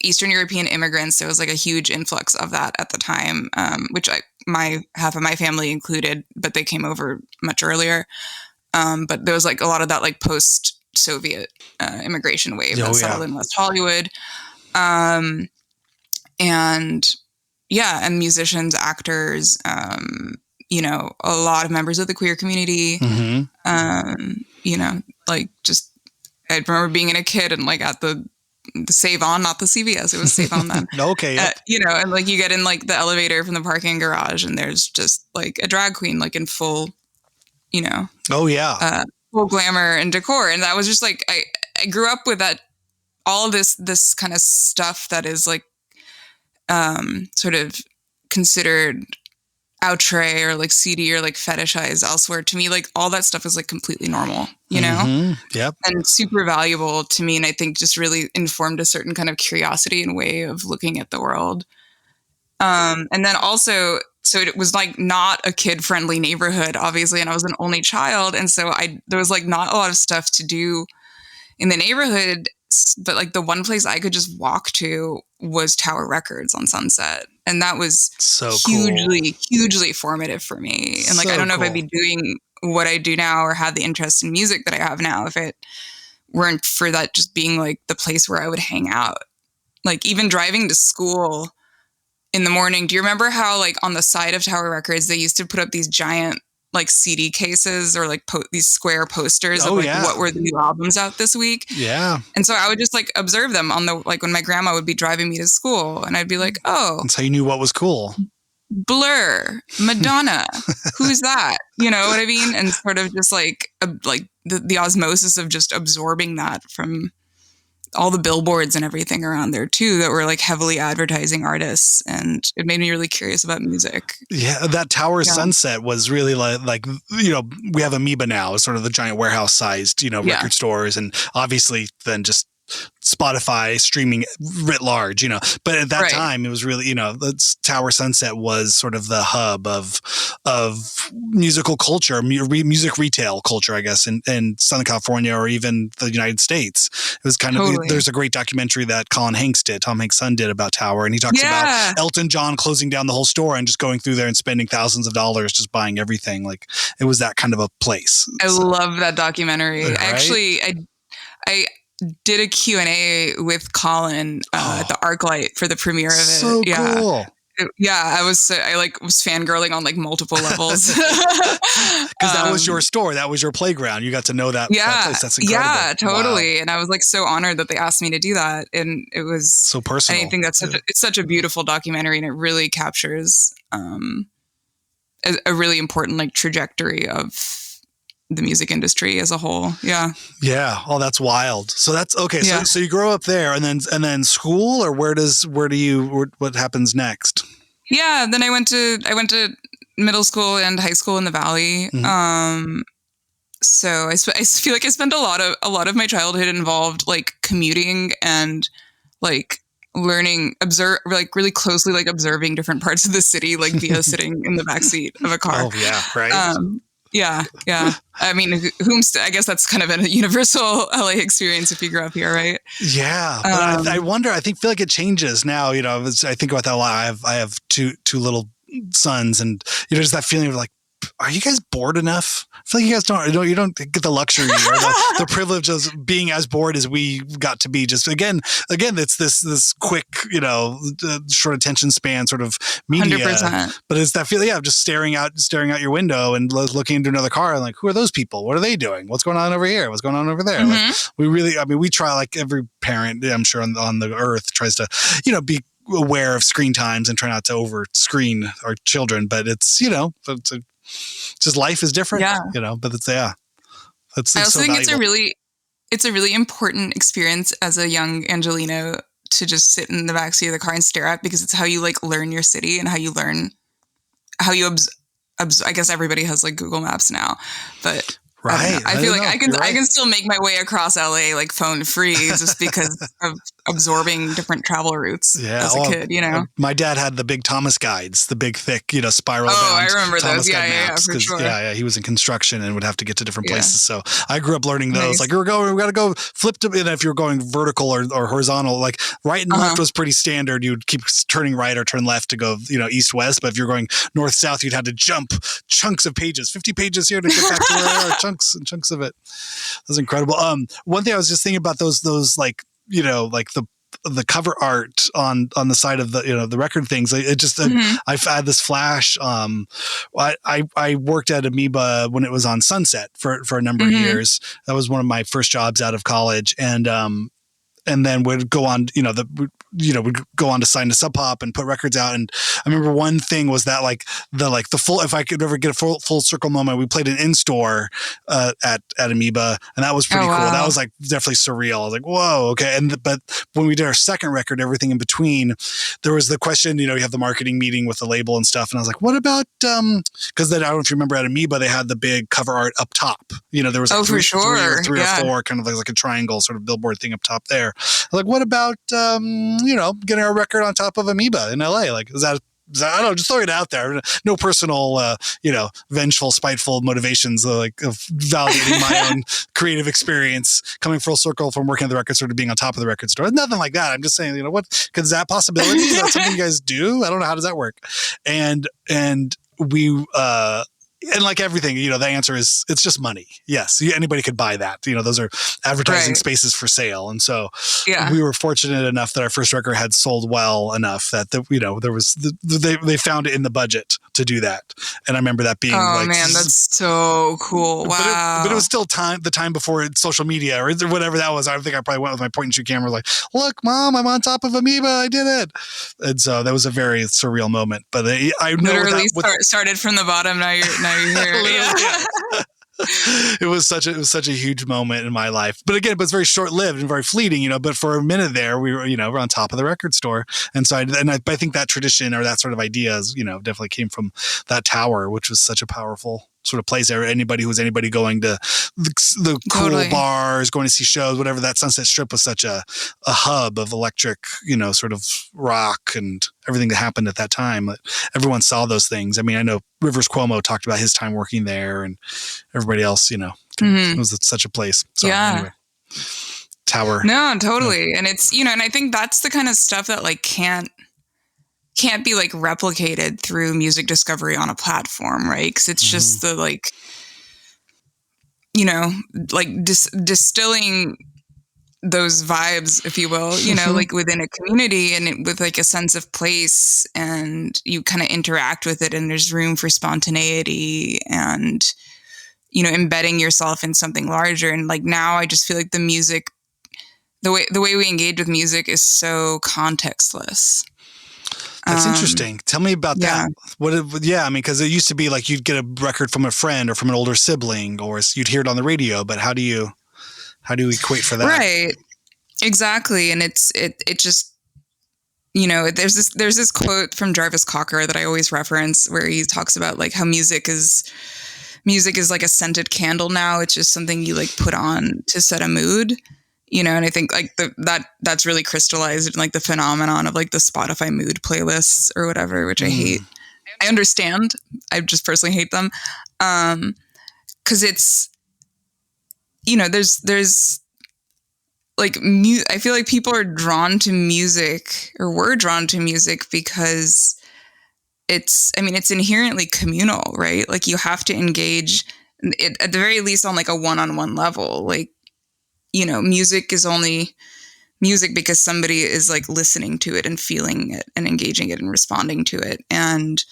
Eastern European immigrants. There was like a huge influx of that at the time, which half of my family included, but they came over much earlier. But there was like a lot of that like post-Soviet immigration wave that settled in West Hollywood. And musicians, actors, a lot of members of the queer community, like just, I remember being a kid and like at the Save On, not the CVS, it was Save On then. Okay. And like you get in like the elevator from the parking garage and there's just like a drag queen, like in full, full glamour and decor. And that was just like, I grew up with that, all of this kind of stuff that is like, sort of considered outre or like seedy or like fetishized elsewhere. To me, like all that stuff is like completely normal, Yep. And super valuable to me. And I think just really informed a certain kind of curiosity and way of looking at the world. And then also, so it was like not a kid friendly neighborhood, obviously. And I was an only child. And so there was like not a lot of stuff to do in the neighborhood, but like the one place I could just walk to was Tower Records on Sunset. And that was so hugely formative for me. And like, I don't know if I'd be doing what I do now or have the interest in music that I have now if it weren't for that just being like the place where I would hang out. Like even driving to school in the morning. Do you remember how like on the side of Tower Records, they used to put up these giant like CD cases or like these square posters of like what were the new albums out this week. Yeah. And so I would just like observe them on the, like when my grandma would be driving me to school and I'd be like, oh. That's how you knew what was cool. Blur, Madonna, who's that? You know what I mean? And sort of just like the osmosis of just absorbing that from all the billboards and everything around there too that were like heavily advertising artists, and it made me really curious about music. Yeah, that Tower Sunset was really like we have Amoeba now, sort of the giant warehouse sized record stores, and obviously then just Spotify streaming writ large, but at that time it was really, Tower Sunset was sort of the hub of musical culture, music retail culture, I guess, in Southern California or even the United States. It was kind of, there's a great documentary that Tom Hanks' son did about Tower. And he talks about Elton John closing down the whole store and just going through there and spending thousands of dollars just buying everything. Like it was that kind of a place. I love that documentary. Right? Actually, I did a Q&A with Colin at the ArcLight for the premiere of it. So cool. I was fangirling on like multiple levels. Because that was your store. That was your playground. You got to know that place. That's incredible. Yeah, totally. Wow. And I was like so honored that they asked me to do that. And it was so personal. I think it's such a beautiful documentary, and it really captures a really important like trajectory of the music industry as a whole. Yeah. Yeah. Oh, that's wild. So that's okay. So you grow up there and then school, or what happens next? Yeah. Then I went to middle school and high school in the Valley. Mm-hmm. So I feel like I spent a lot of my childhood involved like commuting and like really closely like observing different parts of the city, like via sitting in the backseat of a car. Oh yeah. Right. Yeah. I mean, I guess that's kind of a universal LA experience if you grew up here, right? Yeah, but I wonder. feel like it changes now. I think about that a lot. I have two little sons, and just that feeling of like are you guys bored enough? I feel like you guys you don't get the luxury or the privilege of being as bored as we got to be. Just again, it's this quick, short attention span sort of media. 100%. But it's that feeling, just staring out your window and looking into another car and like, who are those people? What are they doing? What's going on over here? What's going on over there? Like we try, like every parent, I'm sure on the earth tries to, be aware of screen times and try not to over screen our children, but it's, just life is different, but it's, it's I also so think valuable. it's a really important experience as a young Angelino to just sit in the backseat of the car and stare at, because it's how you like learn your city and how you learn how you I guess everybody has like Google Maps now, but right. I feel like right. I can still make my way across LA like phone free just because of absorbing different travel routes as a kid, My dad had the big Thomas guides, the big thick, spiral bound I remember Thomas those. guide maps. For sure. He was in construction and would have to get to different places. So I grew up learning those. Nice. Like we got to go flip to, and if you're going vertical or horizontal, like right and left was pretty standard. You'd keep turning right or turn left to go, east west. But if you're going north south, you'd have to jump chunks of pages, 50 pages here to get back to where are chunks and chunks of it. That was incredible. One thing I was just thinking about those like, like the cover art on the side of the record things. It just I've had this flash. I worked at Amoeba when it was on Sunset for a number of years. That was one of my first jobs out of college, and then would go on, would go on to sign to Sub Pop and put records out. And I remember one thing was that the full, if I could ever get a full circle moment, we played an in-store at Amoeba, and that was pretty cool. That was like definitely surreal. I was like, whoa, okay. But when we did our second record, Everything in Between, there was the question, you have the marketing meeting with the label and stuff. And I was like, what about, cause then I don't know if you remember at Amoeba, they had the big cover art up top, there was like three or four kind of like a triangle sort of billboard thing up top there. Like, what about, getting our record on top of Amoeba in LA? Like, is that, I don't know, just throwing it out there. No personal, vengeful, spiteful motivations, of validating my own creative experience, coming full circle from working at the record store to being on top of the record store. Nothing like that. I'm just saying, is that possibility? Is that something you guys do? I don't know. How does that work? And we, and like everything, the answer is it's just money. Yes, anybody could buy that. Those are advertising spaces for sale, and so we were fortunate enough that our first record had sold well enough that there was they found it in the budget to do that. And I remember that being man, that's so cool. Wow! But it was still the time before social media or whatever that was. I think I probably went with my point and shoot camera, like, look, Mom, I'm on top of Amoeba, I did it. And so that was a very surreal moment. But I know literally started from the bottom. Now you're here. It was such a huge moment in my life, but again, it's very short lived and very fleeting, but for a minute there we were, we're on top of the record store. And so I think that tradition or that sort of idea is, definitely came from that tower, which was such a powerful sort of place there. Anybody going to the cool bars, going to see shows, whatever, that Sunset Strip was such a hub of electric, sort of rock and everything that happened at that time. Everyone saw those things. I mean, I know Rivers Cuomo talked about his time working there, and everybody else, it was such a place. So anyway, tower. No, totally. And it's, and I think that's the kind of stuff that like can't be like replicated through music discovery on a platform, right? Because it's just the like, distilling those vibes, if you will, like within a community and with like a sense of place, and you kind of interact with it, and there's room for spontaneity and, embedding yourself in something larger. And like now I just feel like the music, the way we engage with music is so contextless. That's interesting. Tell me about that. Because it used to be like you'd get a record from a friend or from an older sibling, or you'd hear it on the radio. But how do you equate for that? Right. Exactly. And it just, there's this quote from Jarvis Cocker that I always reference where he talks about like how music is like a scented candle now. It's just something you like put on to set a mood. And I think like that's really crystallized in like the phenomenon of like the Spotify mood playlists or whatever, which I hate. I understand. I just personally hate them. 'Cause it's, there's like, I feel like people are drawn to music, or were drawn to music because it's inherently communal, right? Like you have to engage it, at the very least on like a one-on-one level. Like, music is only music because somebody is like listening to it and feeling it and engaging it and responding to it. And,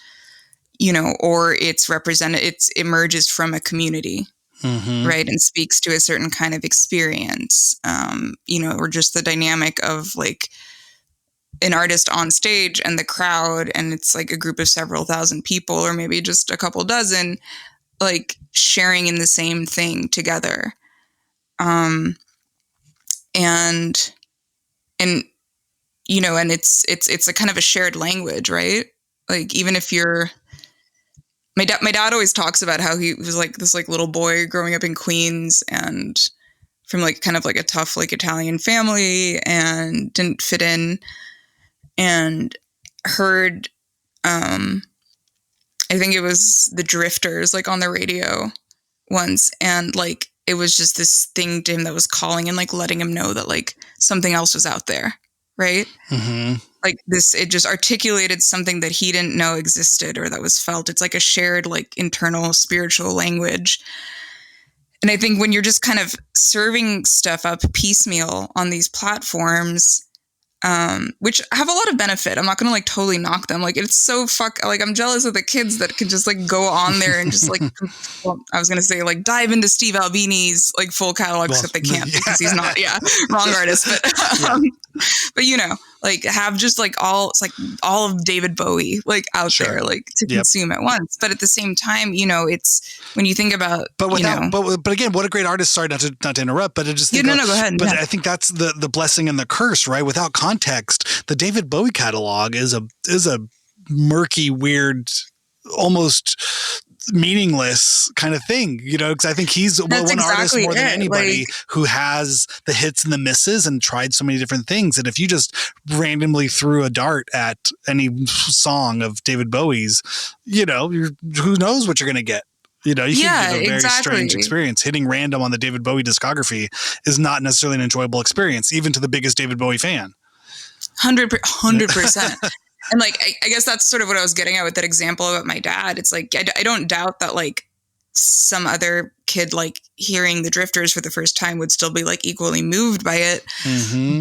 or it emerges from a community, right? And speaks to a certain kind of experience, or just the dynamic of like an artist on stage and the crowd, and it's like a group of several thousand people or maybe just a couple dozen, like sharing in the same thing together. And and it's a kind of a shared language, right? Like even if you're my dad always talks about how he was like this like little boy growing up in Queens and from like kind of like a tough like Italian family and didn't fit in, and heard I think it was the Drifters like on the radio once, and like it was just this thing to him that was calling and like letting him know that like something else was out there, right? Like this, it just articulated something that he didn't know existed or that was felt. It's like a shared like internal spiritual language. And I think when you're just kind of serving stuff up piecemeal on these platforms, which have a lot of benefit. I'm not going to like totally knock them. Like it's so like I'm jealous of the kids that can just like go on there and just like, well, I was going to say like dive into Steve Albini's like full catalog, except they can't because he's not, wrong artist. But like have just like all of David Bowie like out there like to consume at once. But at the same time, it's when you think about, but again, what a great artist. Sorry not to interrupt, but I just think no, go ahead. But I think that's the blessing and the curse, right? Without context, the David Bowie catalog is a murky, weird, almost meaningless kind of thing, because I think he's one artist more than anybody who has the hits and the misses and tried so many different things. And if you just randomly threw a dart at any song of David Bowie's, who knows what you're going to get. You can have a very strange experience. Hitting random on the David Bowie discography is not necessarily an enjoyable experience, even to the biggest David Bowie fan. 100%. And like, I guess that's sort of what I was getting at with that example about my dad. It's like, I don't doubt that like some other kid, like hearing the Drifters for the first time would still be like equally moved by it,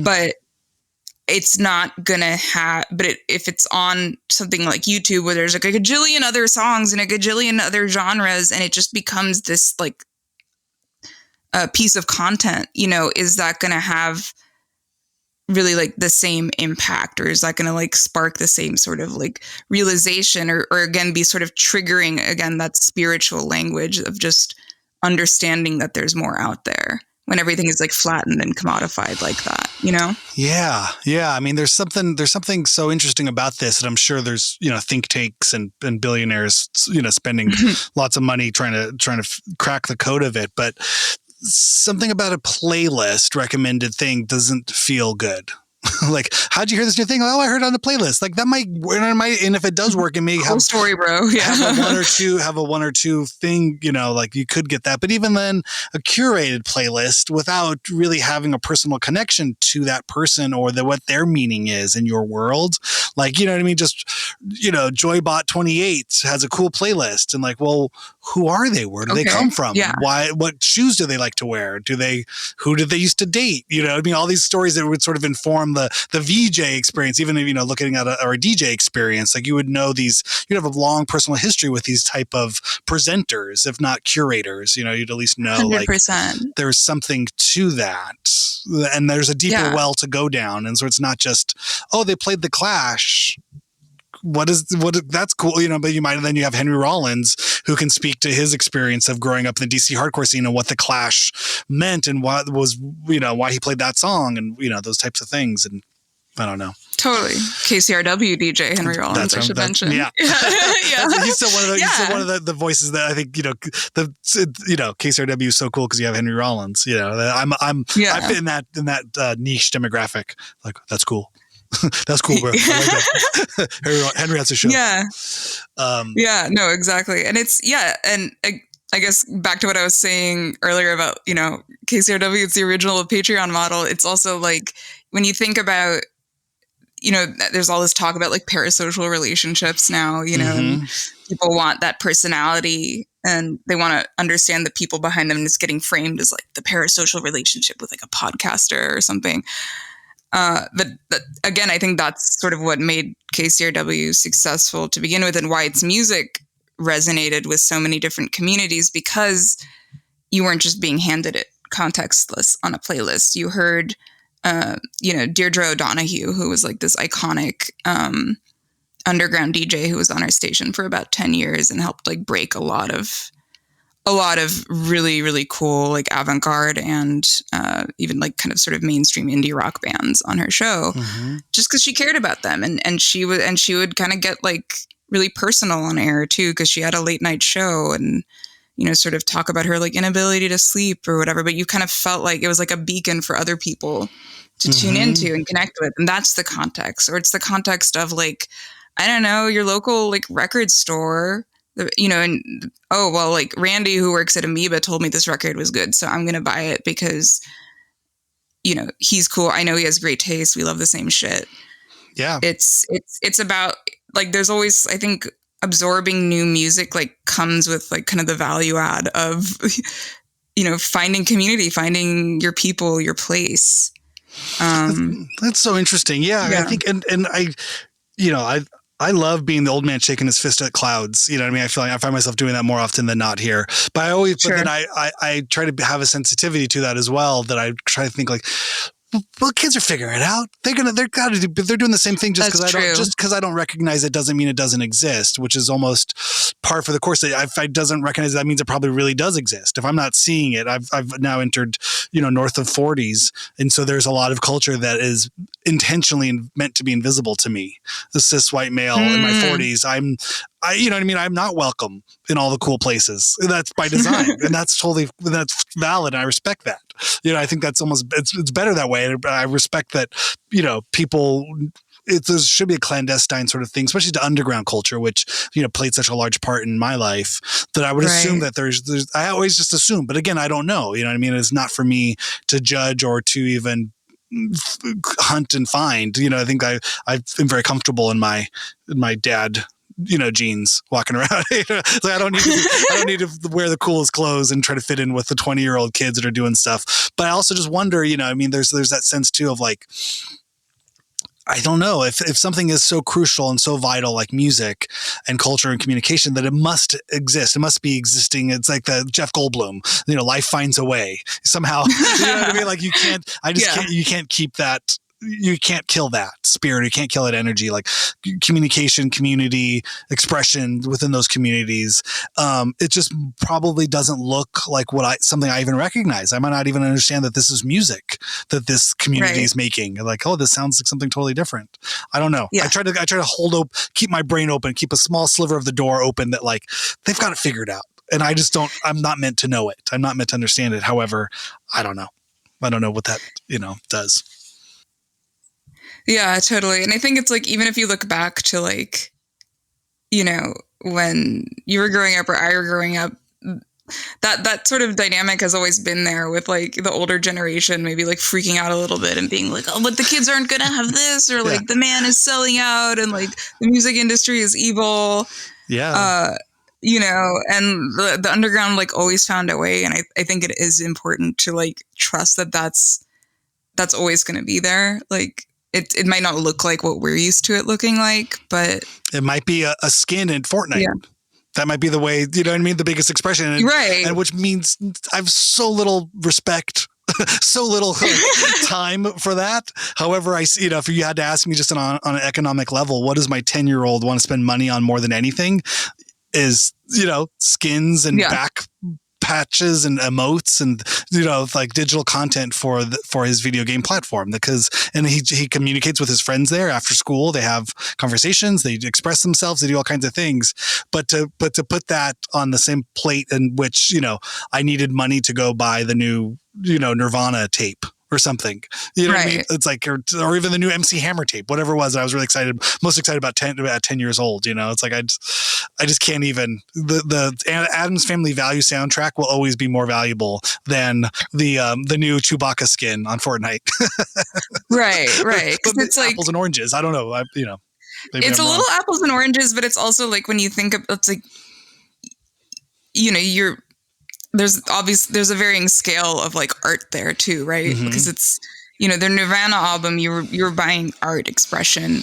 but it's not gonna if it's on something like YouTube where there's like a gajillion other songs and a gajillion other genres, and it just becomes this like a piece of content, is that gonna have really like the same impact, or is that going to like spark the same sort of like realization or again be sort of triggering again that spiritual language of just understanding that there's more out there when everything is like flattened and commodified like that, Yeah. I mean, there's something so interesting about this, and I'm sure there's, think tanks and billionaires, spending lots of money trying to crack the code of it. But something about a playlist recommended thing doesn't feel good. Like, how'd you hear this new thing? Oh, I heard it on the playlist. Like that might, and if it does work, it may have cool story, bro. Yeah. have a one or two thing, like you could get that. But even then, a curated playlist without really having a personal connection to that person or what their meaning is in your world. Like, you know what I mean? Just, Joybot 28 has a cool playlist, and like, well, who are they? Where do they come from? Yeah. Why? What shoes do they like to wear? Who did they used to date? All these stories that would sort of inform the VJ experience, even if, looking at a DJ experience, like you would know you'd have a long personal history with these type of presenters, if not curators, you'd at least know 100%. like there's something to that, and there's a deeper well to go down. And so it's not just, oh, they played the Clash. That's cool, but then you have Henry Rollins, who can speak to his experience of growing up in the DC hardcore scene and what the Clash meant and what was, why he played that song and, those types of things. And I don't know. Totally. KCRW DJ Henry Rollins, I should mention. Yeah. He's still one of the voices that I think, KCRW is so cool because you have Henry Rollins, I fit in that niche demographic. Like, that's cool. That's cool, bro. I like that. Henry has a show. Yeah. No, exactly. And it's, and I guess back to what I was saying earlier about, KCRW, it's the original Patreon model. It's also like, when you think about, there's all this talk about like parasocial relationships now, and people want that personality and they want to understand the people behind them, and it's getting framed as like the parasocial relationship with like a podcaster or something. But again, I think that's sort of what made KCRW successful to begin with, and why its music resonated with so many different communities, because you weren't just being handed it contextless on a playlist. You heard, Deirdre O'Donoghue, who was like this iconic underground DJ who was on our station for about 10 years and helped like break a lot of really, really cool like avant-garde and even like kind of sort of mainstream indie rock bands on her show, just because she cared about them. And she would kind of get like really personal on air too, because she had a late night show and, sort of talk about her like inability to sleep or whatever. But you kind of felt like it was like a beacon for other people to tune into and connect with. And that's the context, or it's the context of like, I don't know, your local like record store, and like Randy, who works at Amoeba, told me this record was good, so I'm going to buy it because, he's cool. I know he has great taste. We love the same shit. Yeah. It's about like, there's always, I think, absorbing new music like comes with like kind of the value add of, finding community, finding your people, your place. That's so interesting. Yeah. I think, and I love being the old man shaking his fist at clouds. You know what I mean? I feel like I find myself doing that more often than not here. But then I try to have a sensitivity to that as well, that I try to think like, well, kids are figuring it out. They're doing the same thing just because I don't recognize it doesn't mean it doesn't exist, which is almost par for the course. If I doesn't recognize it, that means it probably really does exist. If I'm not seeing it, I've now entered, north of 40s. And so there's a lot of culture that is intentionally meant to be invisible to me. The cis white male in my 40s, you know what I mean? I'm not welcome in all the cool places. That's by design. And that's valid. And I respect that. I think that's it's better that way. I respect that, people, there should be a clandestine sort of thing, especially to underground culture, which, played such a large part in my life, that I would assume that there's, I always just assume, but again, I don't know, you know what I mean? It's not for me to judge or to even hunt and find. I think I've been very comfortable in my dad, jeans walking around. Like I don't need to wear the coolest clothes and try to fit in with the 20-year-old kids that are doing stuff. But I also just wonder, there's that sense too of like, I don't know if something is so crucial and so vital like music and culture and communication that it must exist. It must be existing. It's like the Jeff Goldblum, life finds a way somehow. You know what I mean? Like you can't keep that. You can't kill that spirit. You can't kill that energy, like communication, community, expression within those communities. It just probably doesn't look like something I even recognize. I might not even understand that this is music that this community is making. Like, oh, this sounds like something totally different. I don't know. Yeah. I try to keep my brain open, keep a small sliver of the door open that like they've got it figured out. And I just I'm not meant to know it. I'm not meant to understand it. However, I don't know. I don't know what that, does. Yeah, totally. And I think it's like, even if you look back to like, when you were growing up or I were growing up, that sort of dynamic has always been there with like the older generation, maybe like freaking out a little bit and being like, oh, but the kids aren't going to have this, or like the man is selling out and like the music industry is evil. Yeah. And the underground like always found a way. And I think it is important to like trust that that's always going to be there. Like, it might not look like what we're used to it looking like, but it might be a skin in Fortnite. Yeah. That might be the way, you know what I mean? The biggest expression. And which means I have so little respect, so little time for that. However, if you had to ask me just on an economic level, what does my 10-year-old want to spend money on more than anything is, skins and back patches and emotes and like digital content for his video game platform, and he communicates with his friends there after school. They have conversations, they express themselves, they do all kinds of things, but to put that on the same plate in which I needed money to go buy the new Nirvana tape, or something. You know what I mean? It's like, or even the new MC Hammer tape, whatever it was. I was really most excited about 10 years old. You know, it's like, I just can't even, the Addams Family Value soundtrack will always be more valuable than the new Chewbacca skin on Fortnite. Right. Cause it's like apples and oranges. I don't know. It's a little apples and oranges, but it's also like when you think of, it's like, there's a varying scale of like art there too, right? Mm-hmm. Because it's, their Nirvana album, you were buying art expression.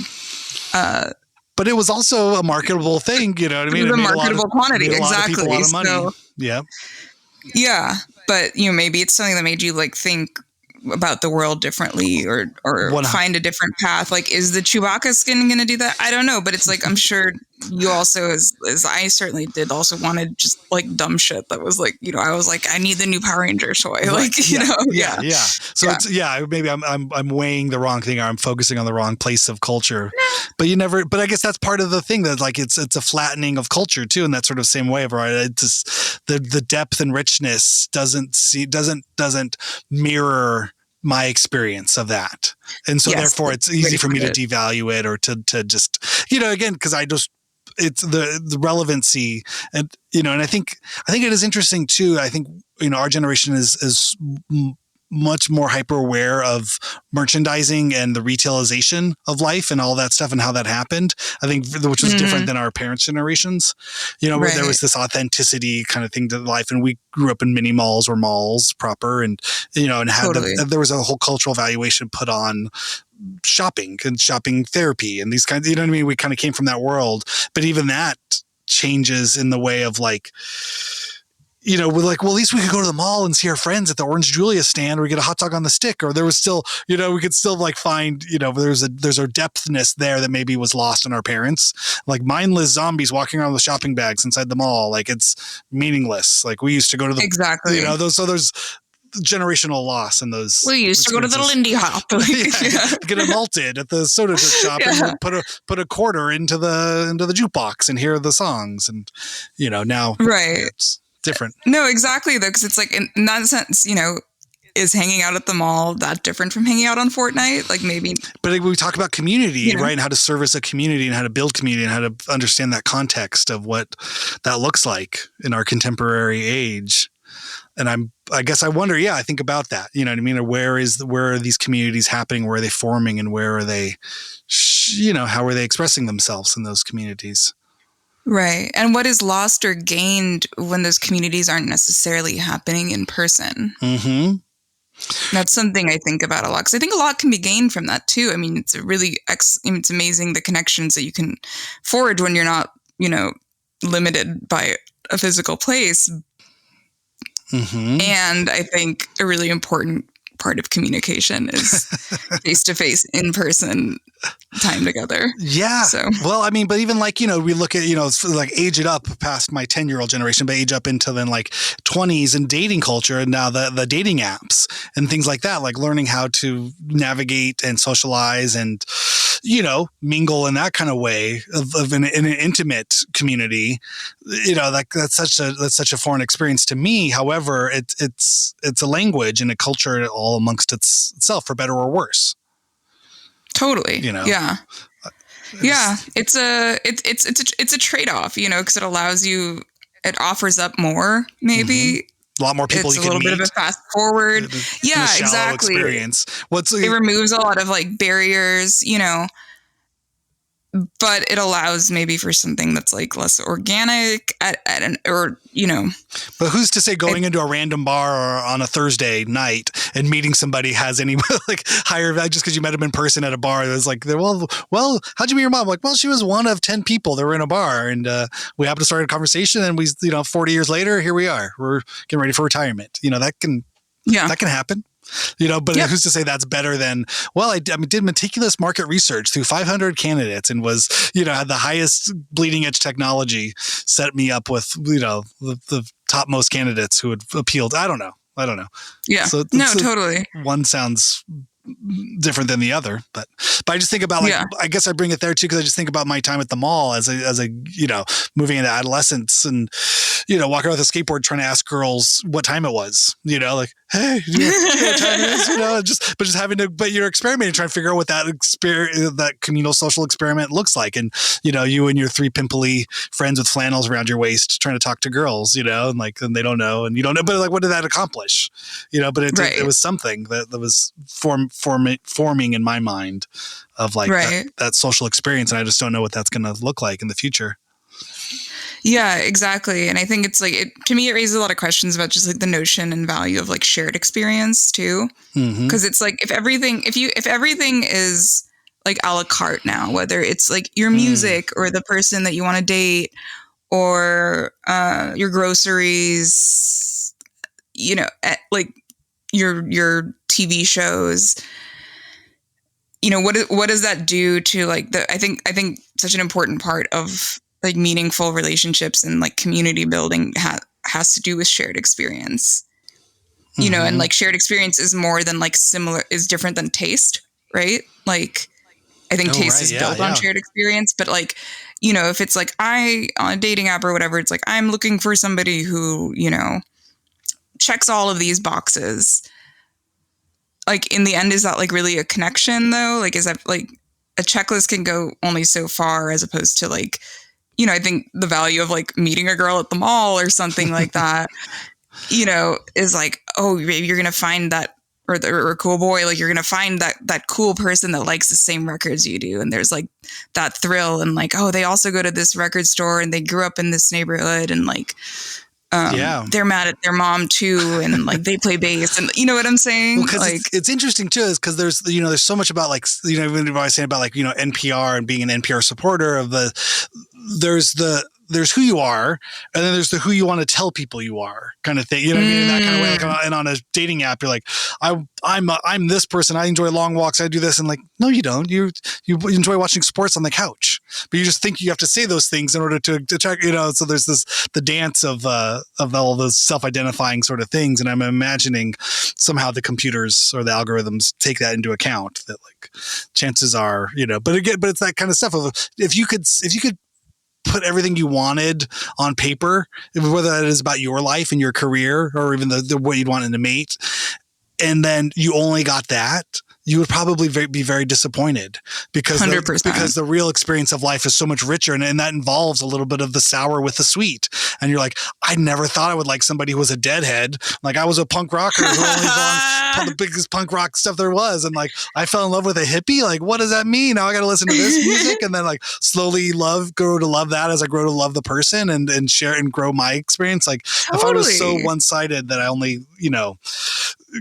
But it was also a marketable thing, you know what I mean? It was a marketable quantity, exactly. A lot of money. So, yeah, but maybe it's something that made you like think about the world differently or find a different path. Like, is the Chewbacca skin going to do that? I don't know, but it's like, I'm sure you also, as I certainly did, also wanted just like dumb shit that was like, I was like, I need the new Power Ranger toy. Like, Yeah. So it's, maybe I'm weighing the wrong thing, or I'm focusing on the wrong place of culture, but I guess that's part of the thing, that like, it's a flattening of culture too, in that sort of same way, right? It's just the depth and richness doesn't mirror my experience of that. And so therefore it's easy for me to devalue it, or to just, again, because it's the relevancy, and, and I think it is interesting too. I think, our generation is much more hyper aware of merchandising and the retailization of life and all that stuff and how that happened. I think, which was different than our parents' generations, where there was this authenticity kind of thing to life. And we grew up in mini malls or malls proper, and, and had there was a whole cultural valuation put on shopping and shopping therapy and these kinds, you know what I mean? We kind of came from that world, but even that changes in the way of like, we're like, well, at least we could go to the mall and see our friends at the Orange Julia stand, or we get a hot dog on the stick, or there was still, we could still like find, there's a depthness there that maybe was lost in our parents, like mindless zombies walking around with shopping bags inside the mall. Like, it's meaningless. Like, we used to go to the, so there's generational loss in those. We used to go to the Lindy Hop, get it malted at the soda drink shop, and put a quarter into the jukebox and hear the songs, and now it's different. No, exactly, though, because it's like, in that sense, is hanging out at the mall that different from hanging out on Fortnite? Like, maybe. But we talk about community, right, and how to service a community and how to build community and how to understand that context of what that looks like in our contemporary age. And I guess I wonder, I think about that, you know what I mean? Or where are these communities happening? Where are they forming? And where are they, how are they expressing themselves in those communities? Right. And what is lost or gained when those communities aren't necessarily happening in person? Mm-hmm. That's something I think about a lot, because I think a lot can be gained from that too. I mean, it's it's amazing the connections that you can forge when you're not, limited by a physical place. Mm-hmm. And I think a really important part of communication is face-to-face, in-person time together. Yeah. So, well, I mean, but even like, we look at, it's like age it up past my 10-year-old generation, but age up into then like 20s and dating culture. And now the dating apps and things like that, like learning how to navigate and socialize and, mingle in that kind of way of in an intimate community, that's such a foreign experience to me. However, it's a language and a culture all amongst itself, for better or worse. Totally. Yeah. It's a trade-off, because it allows you, it offers up more, maybe. Mm-hmm. A lot more people you can meet. It's a little bit of a fast forward. Exactly. Experience. It removes a lot of like barriers, but it allows maybe for something that's like less organic But who's to say going into a random bar or on a Thursday night and meeting somebody has any like higher value just because you met them in person at a bar? That's like, well, how'd you meet your mom? Like, well, she was one of 10 people that were in a bar, and we happened to start a conversation, and we, 40 years later, here we are. We're getting ready for retirement. That can happen. But who's to say that's better than, well, I did meticulous market research through 500 candidates and was, had the highest bleeding edge technology, set me up with, the topmost candidates who had appealed. I don't know. Yeah. So totally. One sounds different than the other, but I just think about, like, I guess I bring it there too, because I just think about my time at the mall as a moving into adolescence, and walking around with a skateboard trying to ask girls what time it was, like, hey, do you know what time it is, but just having to, but you're experimenting, trying to figure out what that communal social experiment looks like, and you and your 3 pimply friends with flannels around your waist trying to talk to girls, and they don't know, and you don't know, but like, what did that accomplish, but it was something that was forming in my mind of like that social experience, and I just don't know what that's going to look like in the future. Yeah, exactly. And I think it's like, to me, it raises a lot of questions about just like the notion and value of like shared experience too. Because it's like, if everything is like a la carte now, whether it's like your music or the person that you want to date or your groceries, like your TV shows, what does that do to like I think such an important part of like meaningful relationships and like community building has to do with shared experience, and like shared experience is more than like is different than taste, right? Like I think taste is built on shared experience, but like, if it's like on a dating app or whatever, it's like, I'm looking for somebody who, checks all of these boxes. Like in the end, is that like really a connection though? Like, is that like a checklist can go only so far, as opposed to like, I think the value of like meeting a girl at the mall or something like that, is like, oh, maybe you're going to find that, or a cool boy, like you're going to find that cool person that likes the same records you do. And there's like that thrill and like, oh, they also go to this record store and they grew up in this neighborhood and like, they're mad at their mom too, and like they play bass, and you know what I'm saying? Well, like, it's interesting too, is because there's so much about like even I was saying about like NPR and being an NPR supporter of there's who you are, and then there's the who you want to tell people you are kind of thing. You know what I mean? In that kind of way. Like, and on a dating app, you're like, I'm this person. I enjoy long walks. I do this, and like, no, you don't. You enjoy watching sports on the couch, but you just think you have to say those things in order to check. So there's the dance of all those self-identifying sort of things, and I'm imagining somehow the computers or the algorithms take that into account. That like chances are, but it's that kind of stuff of if you could put everything you wanted on paper, whether that is about your life and your career or even the what you'd want in a mate, and then you only got that, you would probably be very disappointed because 100%. Because the real experience of life is so much richer, and that involves a little bit of the sour with the sweet. And you're like, I never thought I would like somebody who was a deadhead. Like I was a punk rocker who only belonged the biggest punk rock stuff there was, and like I fell in love with a hippie. Like what does that mean? Now I got to listen to this music, and then like slowly grow to love that as I grow to love the person and share and grow my experience. Like if I was so one-sided that I only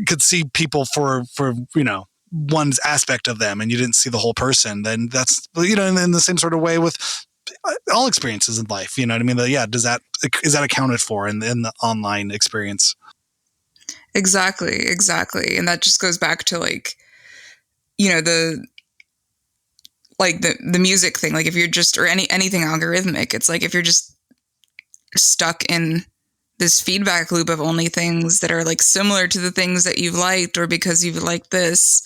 could see people for one aspect of them and you didn't see the whole person, then that's in the same sort of way with all experiences in life, you know what I mean? But yeah, is that accounted for in the online experience? Exactly. And that just goes back to like, the music thing. Like if you're just, or anything algorithmic, it's like if you're just stuck in this feedback loop of only things that are like similar to the things that you've liked, or because you've liked this,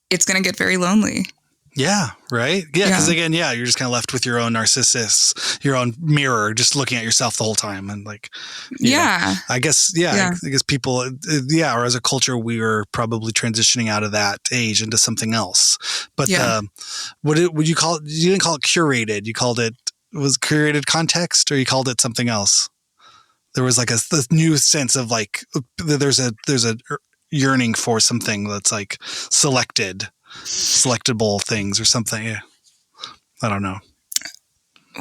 it's going to get very lonely. Yeah. Right. Yeah. Because again, you're just kind of left with your own narcissus, your own mirror, just looking at yourself the whole time. And like, I guess people, or as a culture, we are probably transitioning out of that age into something else. But what would you call it? You didn't call it curated. You called it, was curated context, or you called it something else? There was like this new sense of like, there's a yearning for something that's like selectable things or something. Yeah. I don't know.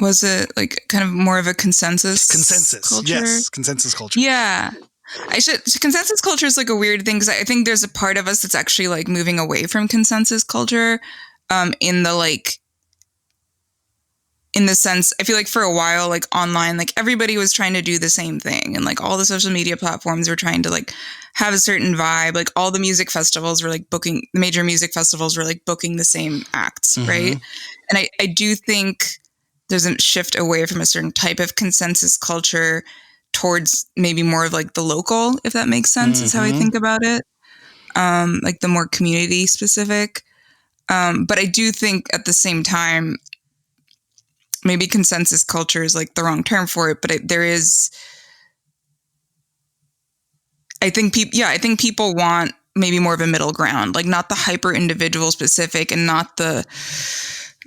Was it like kind of more of a consensus culture? Yes. Consensus culture. Yeah. Consensus culture is like a weird thing, because I think there's a part of us that's actually like moving away from consensus culture, in the sense, I feel like for a while, like online, like everybody was trying to do the same thing. And like all the social media platforms were trying to like have a certain vibe. Like all the music festivals were like the major music festivals were like booking the same acts. Mm-hmm. Right. And I do think there's a shift away from a certain type of consensus culture towards maybe more of like the local, if that makes sense, is how I think about it. like the more community specific. But I do think at the same time, maybe consensus culture is like the wrong term for it, but there is, I think people want maybe more of a middle ground, like not the hyper individual specific and not the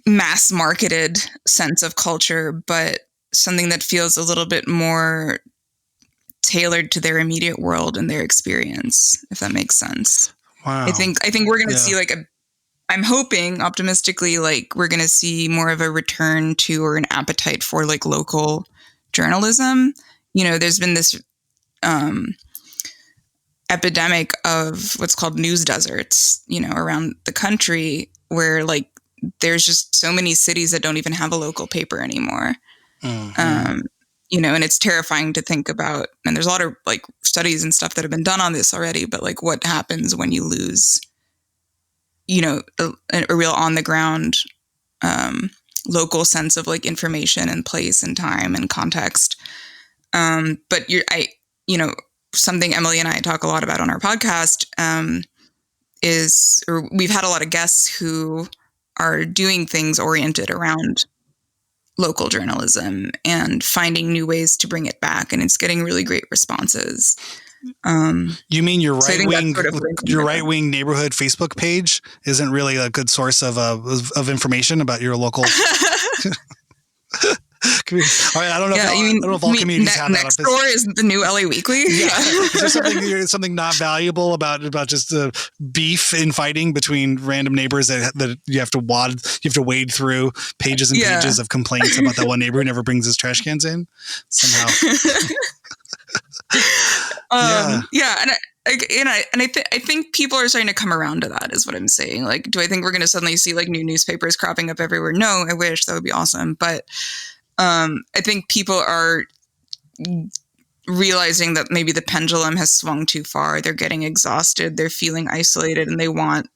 mass marketed sense of culture, but something that feels a little bit more tailored to their immediate world and their experience, if that makes sense. Wow. I think we're going to see like I'm hoping optimistically, like we're going to see more of a return to or an appetite for like local journalism. You know, there's been this epidemic of what's called news deserts, you know, around the country where like there's just so many cities that don't even have a local paper anymore. Mm-hmm. You know, and it's terrifying to think about. And there's a lot of like studies and stuff that have been done on this already, but like what happens when you lose, you know, a real on the ground local sense of like information and place and time and context. But you know, something Emily and I talk a lot about on our podcast or we've had a lot of guests who are doing things oriented around local journalism and finding new ways to bring it back, and it's getting really great responses. You mean your right-wing neighborhood Facebook page isn't really a good source of information about your local? I don't know. Yeah, I don't know if all communities have that. Next door is the new LA Weekly. Yeah, is there something not valuable about just beef infighting between random neighbors that you have to wade through pages and pages of complaints about that one neighbor who never brings his trash cans in somehow? I think people are starting to come around to that, is what I'm saying. Like, do I think we're going to suddenly see like new newspapers cropping up everywhere? No, I wish. That would be awesome. But I think people are realizing that maybe the pendulum has swung too far. They're getting exhausted. They're feeling isolated, and they want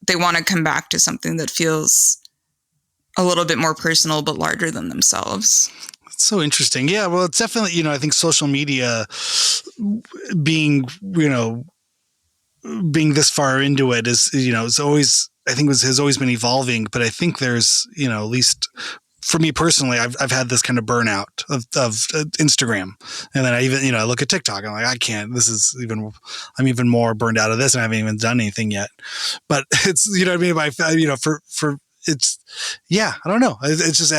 to come back to something that feels a little bit more personal, but larger than themselves. So interesting. Yeah. Well, it's definitely, you know, I think social media being this far into it is, you know, has always been evolving, but I think there's, you know, at least for me personally, I've had this kind of burnout of Instagram. And then I look at TikTok and I'm like, I'm even more burned out of this and I haven't even done anything yet, but it's, you know what I mean? It's, yeah, I don't know. It's just, it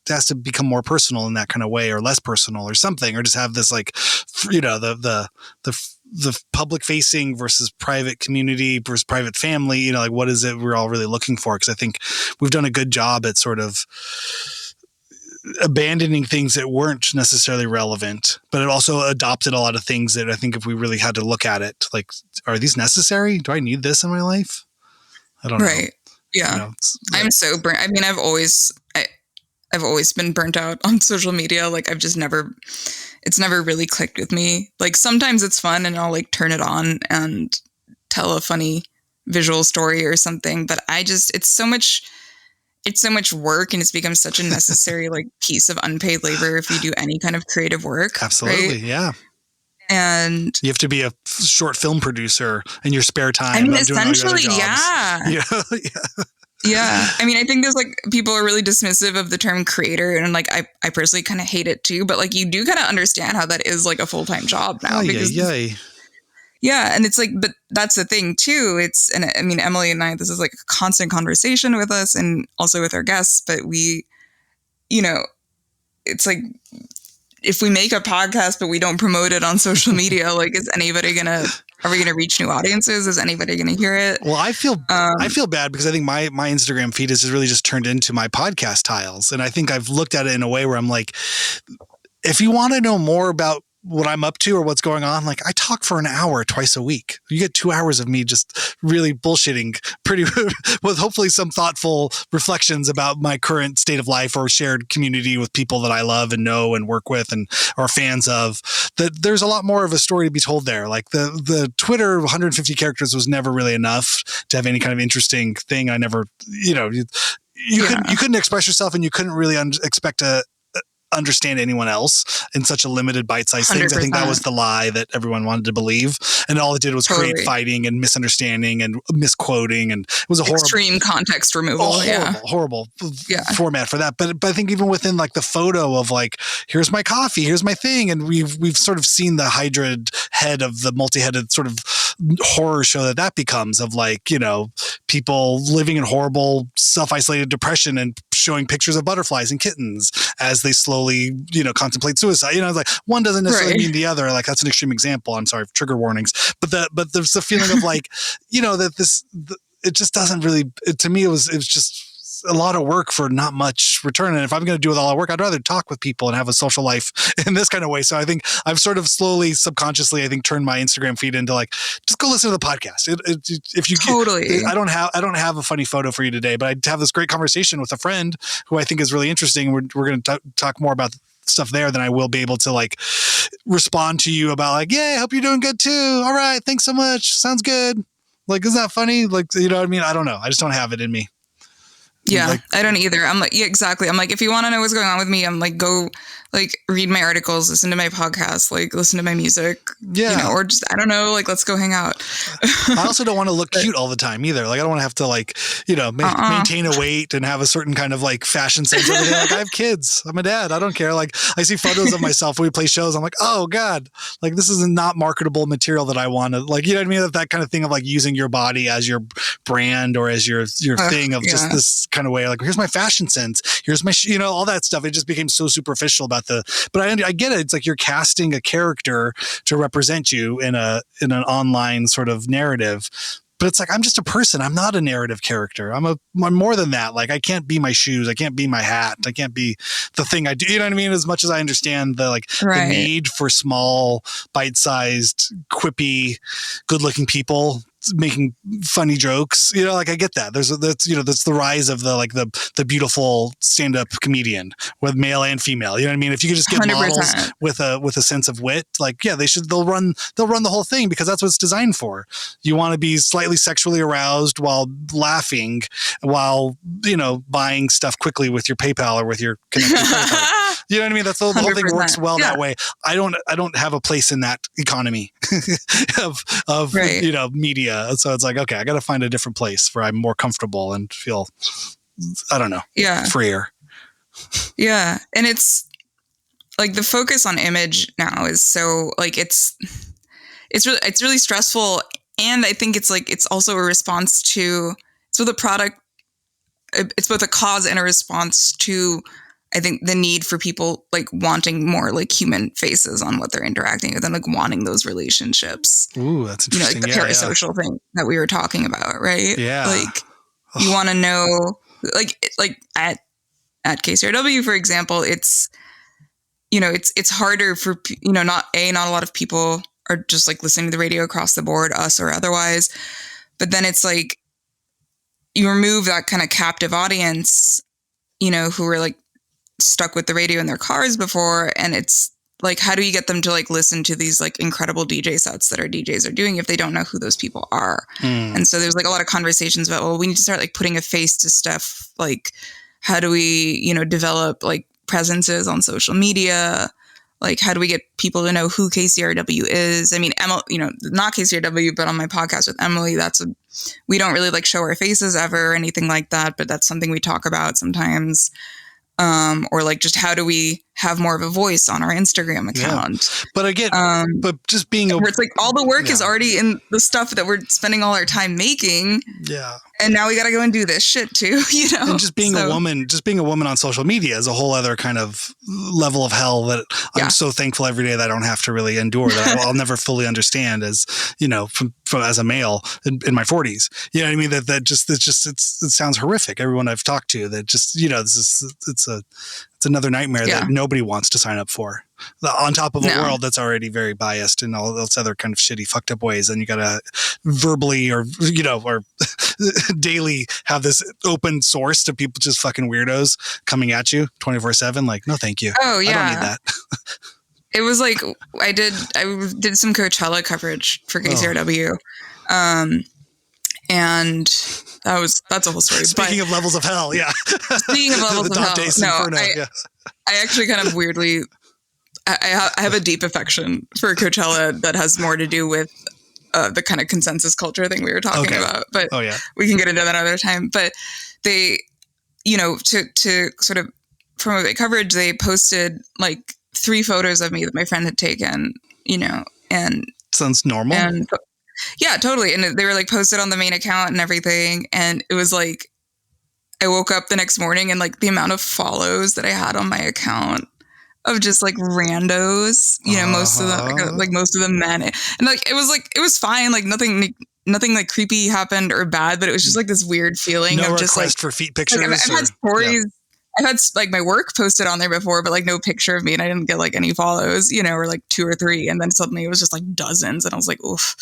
has to become more personal in that kind of way, or less personal or something, or just have this like, you know, the public facing versus private community versus private family, you know, like what is it we're all really looking for? Cause I think we've done a good job at sort of abandoning things that weren't necessarily relevant, but it also adopted a lot of things that I think if we really had to look at it, like, are these necessary? Do I need this in my life? I don't know. Right. Yeah. You know, I'm so burnt. I mean, I've always been burnt out on social media. Like it's never really clicked with me. Like sometimes it's fun and I'll like turn it on and tell a funny visual story or something. But it's so much work, and it's become such a necessary like piece of unpaid labor if you do any kind of creative work. Absolutely. Right? Yeah. And you have to be a short film producer in your spare time. I mean, essentially, yeah. Yeah. I mean, I think there's like people are really dismissive of the term creator, and like I personally kind of hate it too, but like you do kind of understand how that is like a full-time job now. Yeah. And it's like, but that's the thing too. And I mean, Emily and I, this is like a constant conversation with us and also with our guests, but we, you know, it's like, if we make a podcast, but we don't promote it on social media, like, are we going to reach new audiences? Is anybody going to hear it? Well, I feel bad because I think my Instagram feed is really just turned into my podcast tiles. And I think I've looked at it in a way where I'm like, if you want to know more about what I'm up to or what's going on, like I talk for an hour twice a week. You get 2 hours of me just really bullshitting with hopefully some thoughtful reflections about my current state of life or shared community with people that I love and know and work with and are fans of. That there's a lot more of a story to be told there. Like the Twitter 150 characters was never really enough to have any kind of interesting thing. I never, you know, you couldn't express yourself, and you couldn't really expect to understand anyone else in such a limited bite-sized things. I think that 100%. was the lie that everyone wanted to believe. And all it did was create Totally. fighting and misunderstanding and misquoting. And it was a horrible, Extreme context removal. horrible Yeah. format for that. But I think even within like the photo of like, here's my coffee, here's my thing. And we've sort of seen the hydra head of the multi-headed sort of horror show that becomes of like, you know, people living in horrible self-isolated depression and showing pictures of butterflies and kittens as they slowly, you know, contemplate suicide. You know, it's like one doesn't necessarily mean the other. Like that's an extreme example. I'm sorry, trigger warnings. But there's the feeling of like, you know, that it just doesn't really, to me, it was just a lot of work for not much return. And if I'm going to do all that work, I'd rather talk with people and have a social life in this kind of way. So I think I've sort of slowly, subconsciously, I think turned my Instagram feed into like, just go listen to the podcast. If you totally, I don't have a funny photo for you today, but I'd have this great conversation with a friend who I think is really interesting. We're going to talk more about stuff there, then I will be able to like respond to you about like, yeah, I hope you're doing good too. All right. Thanks so much. Sounds good. Like, isn't that funny? Like, you know what I mean? I don't know. I just don't have it in me. Yeah, like, I don't either. I'm like, yeah, exactly. I'm like, if you want to know what's going on with me, I'm like, go like read my articles, listen to my podcast, like listen to my music, yeah, you know, or just, I don't know, like, let's go hang out. I also don't want to look cute all the time either. Like, I don't want to have to like, you know, maintain a weight and have a certain kind of like fashion sense. Like, I have kids. I'm a dad. I don't care. Like, I see photos of myself when we play shows. I'm like, oh God, like this is not marketable material that I want to like, you know what I mean? That kind of thing of like using your body as your brand or as your thing of just this kind of way. Like, here's my fashion sense. Here's my, you know, all that stuff. It just became so superficial about but I get it. It's like you're casting a character to represent you in an online sort of narrative. But it's like, I'm just a person. I'm not a narrative character. I'm more than that. Like, I can't be my shoes. I can't be my hat. I can't be the thing I do. You know what I mean? As much as I understand the need for small, bite-sized, quippy, good-looking people making funny jokes, you know, like I get that. That's the rise of the beautiful stand-up comedian with male and female. You know what I mean? If you could just get 100%. Models with a sense of wit, like, yeah, they'll run the whole thing because that's what it's designed for. You want to be slightly sexually aroused while laughing, while, you know, buying stuff quickly with your PayPal or with your connected credit card. You know what I mean? That's the whole thing works well that way. I don't have a place in that economy of right. You know, media. So it's like, okay, I got to find a different place where I'm more comfortable and feel, I don't know, freer. Yeah. And it's like the focus on image now is so like, it's really stressful. And I think it's like, it's also a response to, so the product, it's both a cause and a response to, I think, the need for people like wanting more like human faces on what they're interacting with and like wanting those relationships. Ooh, that's interesting. You know, like the parasocial thing that we were talking about, right? Yeah. Like you want to know, like at KCRW, for example, it's, you know, it's harder for, you know, not a lot of people are just like listening to the radio across the board, us or otherwise. But then it's like you remove that kind of captive audience, you know, who are like stuck with the radio in their cars before. And it's like, how do you get them to like listen to these like incredible DJ sets that our DJs are doing if they don't know who those people are? And so there's like a lot of conversations about, well, we need to start like putting a face to stuff. Like, how do we, you know, develop like presences on social media? Like, how do we get people to know who KCRW is? I mean, Emily, you know, not KCRW, but on my podcast with Emily, we don't really like show our faces ever or anything like that, but that's something we talk about sometimes. Or like, just how do we have more of a voice on our Instagram account? Yeah. But again, but just being where it's like all the work is already in the stuff that we're spending all our time making. Yeah. And now we got to go and do this shit too, you know? And just being a woman on social media is a whole other kind of level of hell that I'm so thankful every day that I don't have to really endure, that I'll never fully understand as, you know, from as a male in my 40s. You know what I mean? It sounds horrific. Everyone I've talked to that just, you know, it's another nightmare that nobody wants to sign up for. On top of a world that's already very biased in all those other kind of shitty, fucked up ways. And you got to verbally or, you know, or daily have this open source to people, just fucking weirdos coming at you 24/7. Like, no, thank you. Oh, yeah. I don't need that. It was like, I did some Coachella coverage for KCRW. And that's a whole story. Speaking of levels of hell, yeah. Speaking of levels the of hell, Dante's no, Inferno, yeah. I actually kind of weirdly, I have a deep affection for Coachella that has more to do with the kind of consensus culture thing we were talking about. But we can get into that another time. But they, you know, to sort of promote the coverage, they posted like 3 photos of me that my friend had taken, you know, and sounds normal. And yeah, totally. And they were like posted on the main account and everything. And it was like, I woke up the next morning and like the amount of follows that I had on my account of just like randos, you know, most of them, like most of the men, and like it was fine, like nothing like creepy happened or bad, but it was just like this weird feeling of just like for feet pictures. Like, I've had stories. Yeah. I've had like my work posted on there before, but like no picture of me, and I didn't get like any follows, you know, or like 2 or 3, and then suddenly it was just like dozens, and I was like, oof,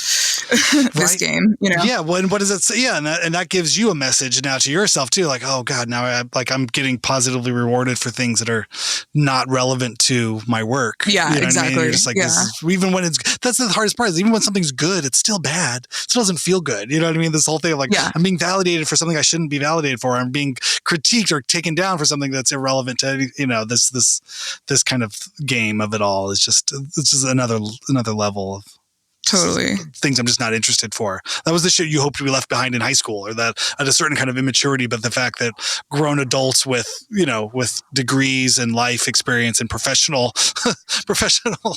this game, you know? Yeah. Well, and what does it say? Yeah, and that gives you a message now to yourself too, like, oh God, now I'm getting positively rewarded for things that are not relevant to my work. Yeah, you know exactly. What I mean? You're just like, this is, even when that's the hardest part is even when something's good, it's still bad. It still doesn't feel good. You know what I mean? This whole thing of like, I'm being validated for something I shouldn't be validated for. I'm being critiqued or taken down for something that's irrelevant to, you know, this kind of game of it all is just, it's just another level of totally things I'm just not interested for. That was the shit you hoped to be left behind in high school, or that at a certain kind of immaturity, but the fact that grown adults with, you know, with degrees and life experience and professional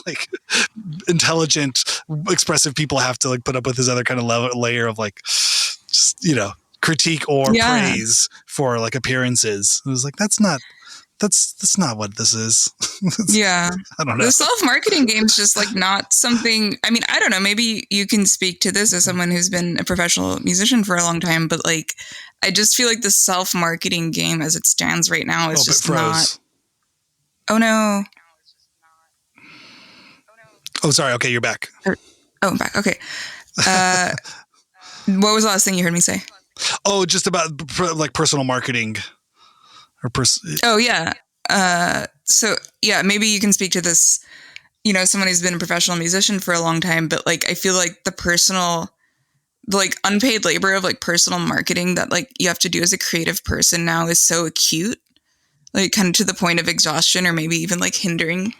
like intelligent, expressive people have to like put up with this other kind of layer of like, just, you know, critique or praise for like appearances. It was like, that's not what this is. Yeah. I don't know. The self-marketing game's just like not something, I mean, I don't know, maybe you can speak to this as someone who's been a professional musician for a long time, but like, I just feel like the self-marketing game as it stands right now is just not. Oh no. Oh, sorry. Okay. You're back. I'm back. Okay. What was the last thing you heard me say? Oh, just about like personal marketing. Oh yeah. So yeah, maybe you can speak to this, you know, someone who's been a professional musician for a long time, but like, I feel like the like unpaid labor of like personal marketing that like you have to do as a creative person now is so acute, like kind of to the point of exhaustion, or maybe even like hindering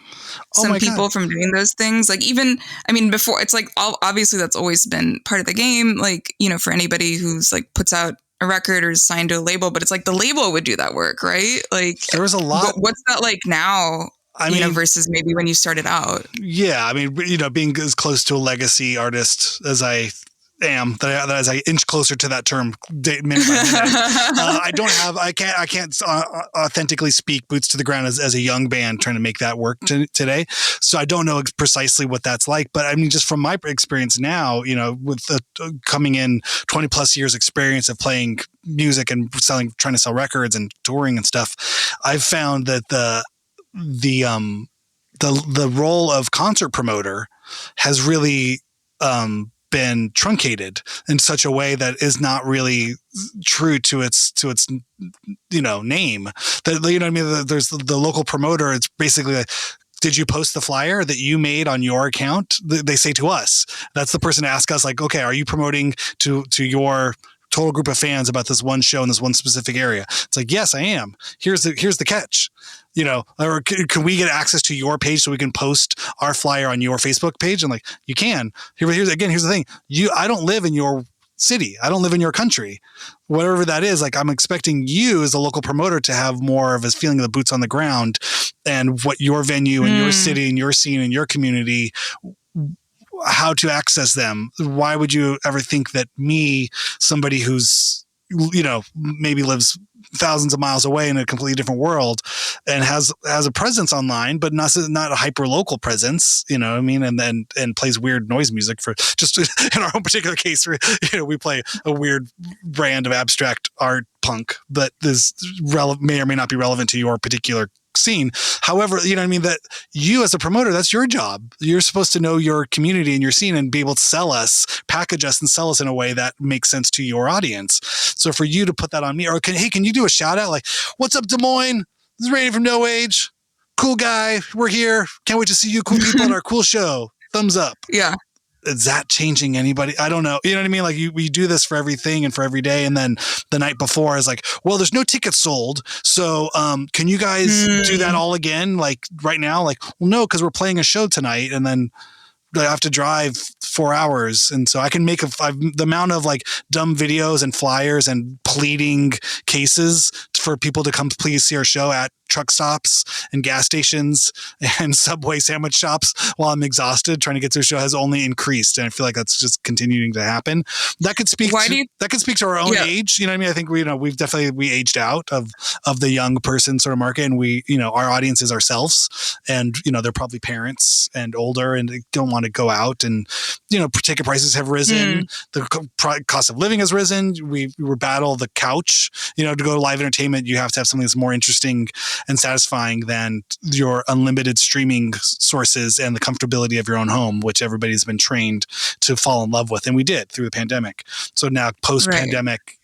some people from doing those things. Like even, I mean, before it's like, obviously that's always been part of the game. Like, you know, for anybody who's like puts out a record or is signed to a label, but it's like the label would do that work, right? Like there was a lot. What's that like now? I mean, you know, versus maybe when you started out. Yeah, I mean, you know, being as close to a legacy artist as I am, that as I inch closer to that term minute by minute, I can't authentically speak boots to the ground as a young band trying to make that work today. So I don't know precisely what that's like, but I mean, just from my experience now, you know, with coming in 20 plus years experience of playing music and trying to sell records and touring and stuff, I've found that the role of concert promoter has really, been truncated in such a way that is not really true to its you know name. That, you know what I mean, there's the local promoter. It's basically like, did you post the flyer that you made on your account? They say to us, that's the person to ask us, like, okay, are you promoting to your total group of fans about this one show in this one specific area? It's like, yes, I am. Here's the catch. You know, or can we get access to your page so we can post our flyer on your Facebook page? And like, you can. Here's the thing. I don't live in your city. I don't live in your country. Whatever that is, like, I'm expecting you as a local promoter to have more of a feeling of the boots on the ground and what your venue and your city and your scene and your community, how to access them. Why would you ever think that me, somebody who's, you know, maybe lives thousands of miles away in a completely different world and has a presence online, but not a hyper local presence, you know what I mean? And plays weird noise music for just in our own particular case, you know, we play a weird brand of abstract art punk that is may or may not be relevant to your particular scene. However, you know what I mean, that you as a promoter, that's your job. You're supposed to know your community and your scene and be able to package us and sell us in a way that makes sense to your audience. So for you to put that on me, or can you do a shout out like, what's up, Des Moines? This is Randy from No Age. Cool guy. We're here. Can't wait to see you cool people at our cool show. Thumbs up. Yeah. is that changing anybody? I don't know. You know what I mean? Like we do this for everything and for every day. And then the night before is like, well, there's no tickets sold. So, can you guys do that all again? Like right now? Like, well, no, cause we're playing a show tonight and then I have to drive 4 hours. And so I can make the amount of like dumb videos and flyers and pleading cases for people to come please see our show at truck stops and gas stations and Subway sandwich shops while I'm exhausted trying to get to a show has only increased. And I feel like that's just continuing to happen. That could speak to our own age. You know what I mean? I think we've definitely aged out of the young person sort of market, and our audience is ourselves, and they're probably parents and older and they don't want to go out, and ticket prices have risen. The cost of living has risen. We battle the couch. To go to live entertainment, you have to have something that's more interesting and satisfying than your unlimited streaming sources and the comfortability of your own home, which everybody's been trained to fall in love with. And we did through the pandemic. So now post-pandemic,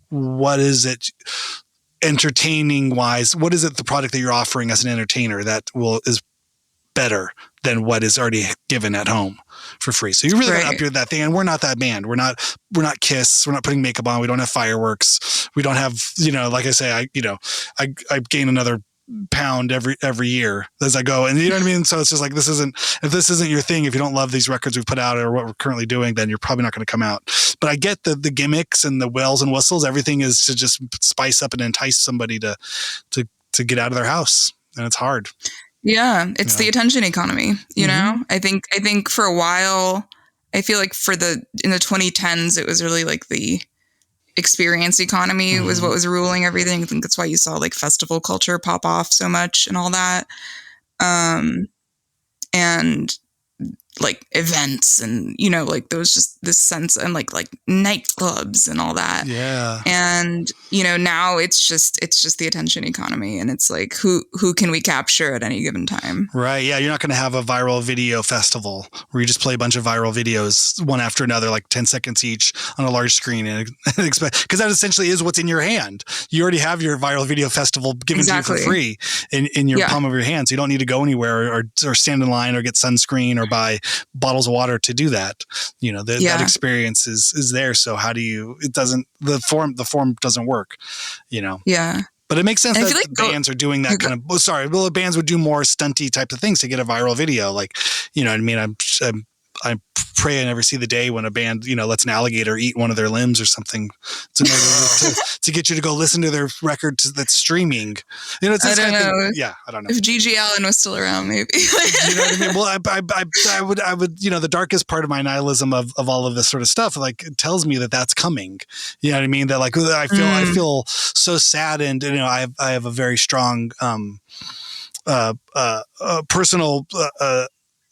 what is it entertaining wise? What is it, the product that you're offering as an entertainer that is better than what is already given at home for free? So you really got to upgrade that thing. And we're not that band. We're not Kiss. We're not putting makeup on. We don't have fireworks. We don't have, like I say, I gain another pound every year as I go. And you know what I mean? So it's just like, if this isn't your thing, if you don't love these records we've put out or what we're currently doing, then you're probably not going to come out. But I get the gimmicks and the bells and whistles. Everything is to just spice up and entice somebody to get out of their house. And it's hard. Yeah, it's the attention economy, you know? I think for a while, I feel like in the 2010s, it was really like the experience economy was what was ruling everything. I think that's why you saw like festival culture pop off so much and all that. And like events and, like there was just this sense and like nightclubs and all that. Yeah. And, now it's just the attention economy, and it's like, who can we capture at any given time? Right. Yeah. You're not going to have a viral video festival where you just play a bunch of viral videos one after another, like 10 seconds each on a large screen and expect, because that essentially is what's in your hand. You already have your viral video festival given to you for free in your palm of your hand. So you don't need to go anywhere or stand in line or get sunscreen or buy bottles of water to do that. That experience is there. So how do the form doesn't work, Yeah. But it makes sense that bands are doing that kind of, bands would do more stunty types of things to get a viral video. Like, what I mean? I pray I never see the day when a band, lets an alligator eat one of their limbs or something to get you to go listen to their record that's streaming. It's I don't know. Yeah, I don't know. If G.G. Allen was still around, maybe. You know what I mean? Well, I would, the darkest part of my nihilism of all of this sort of stuff, like, it tells me that that's coming. You know what I mean? That like, I feel so sad, and I have a very strong personal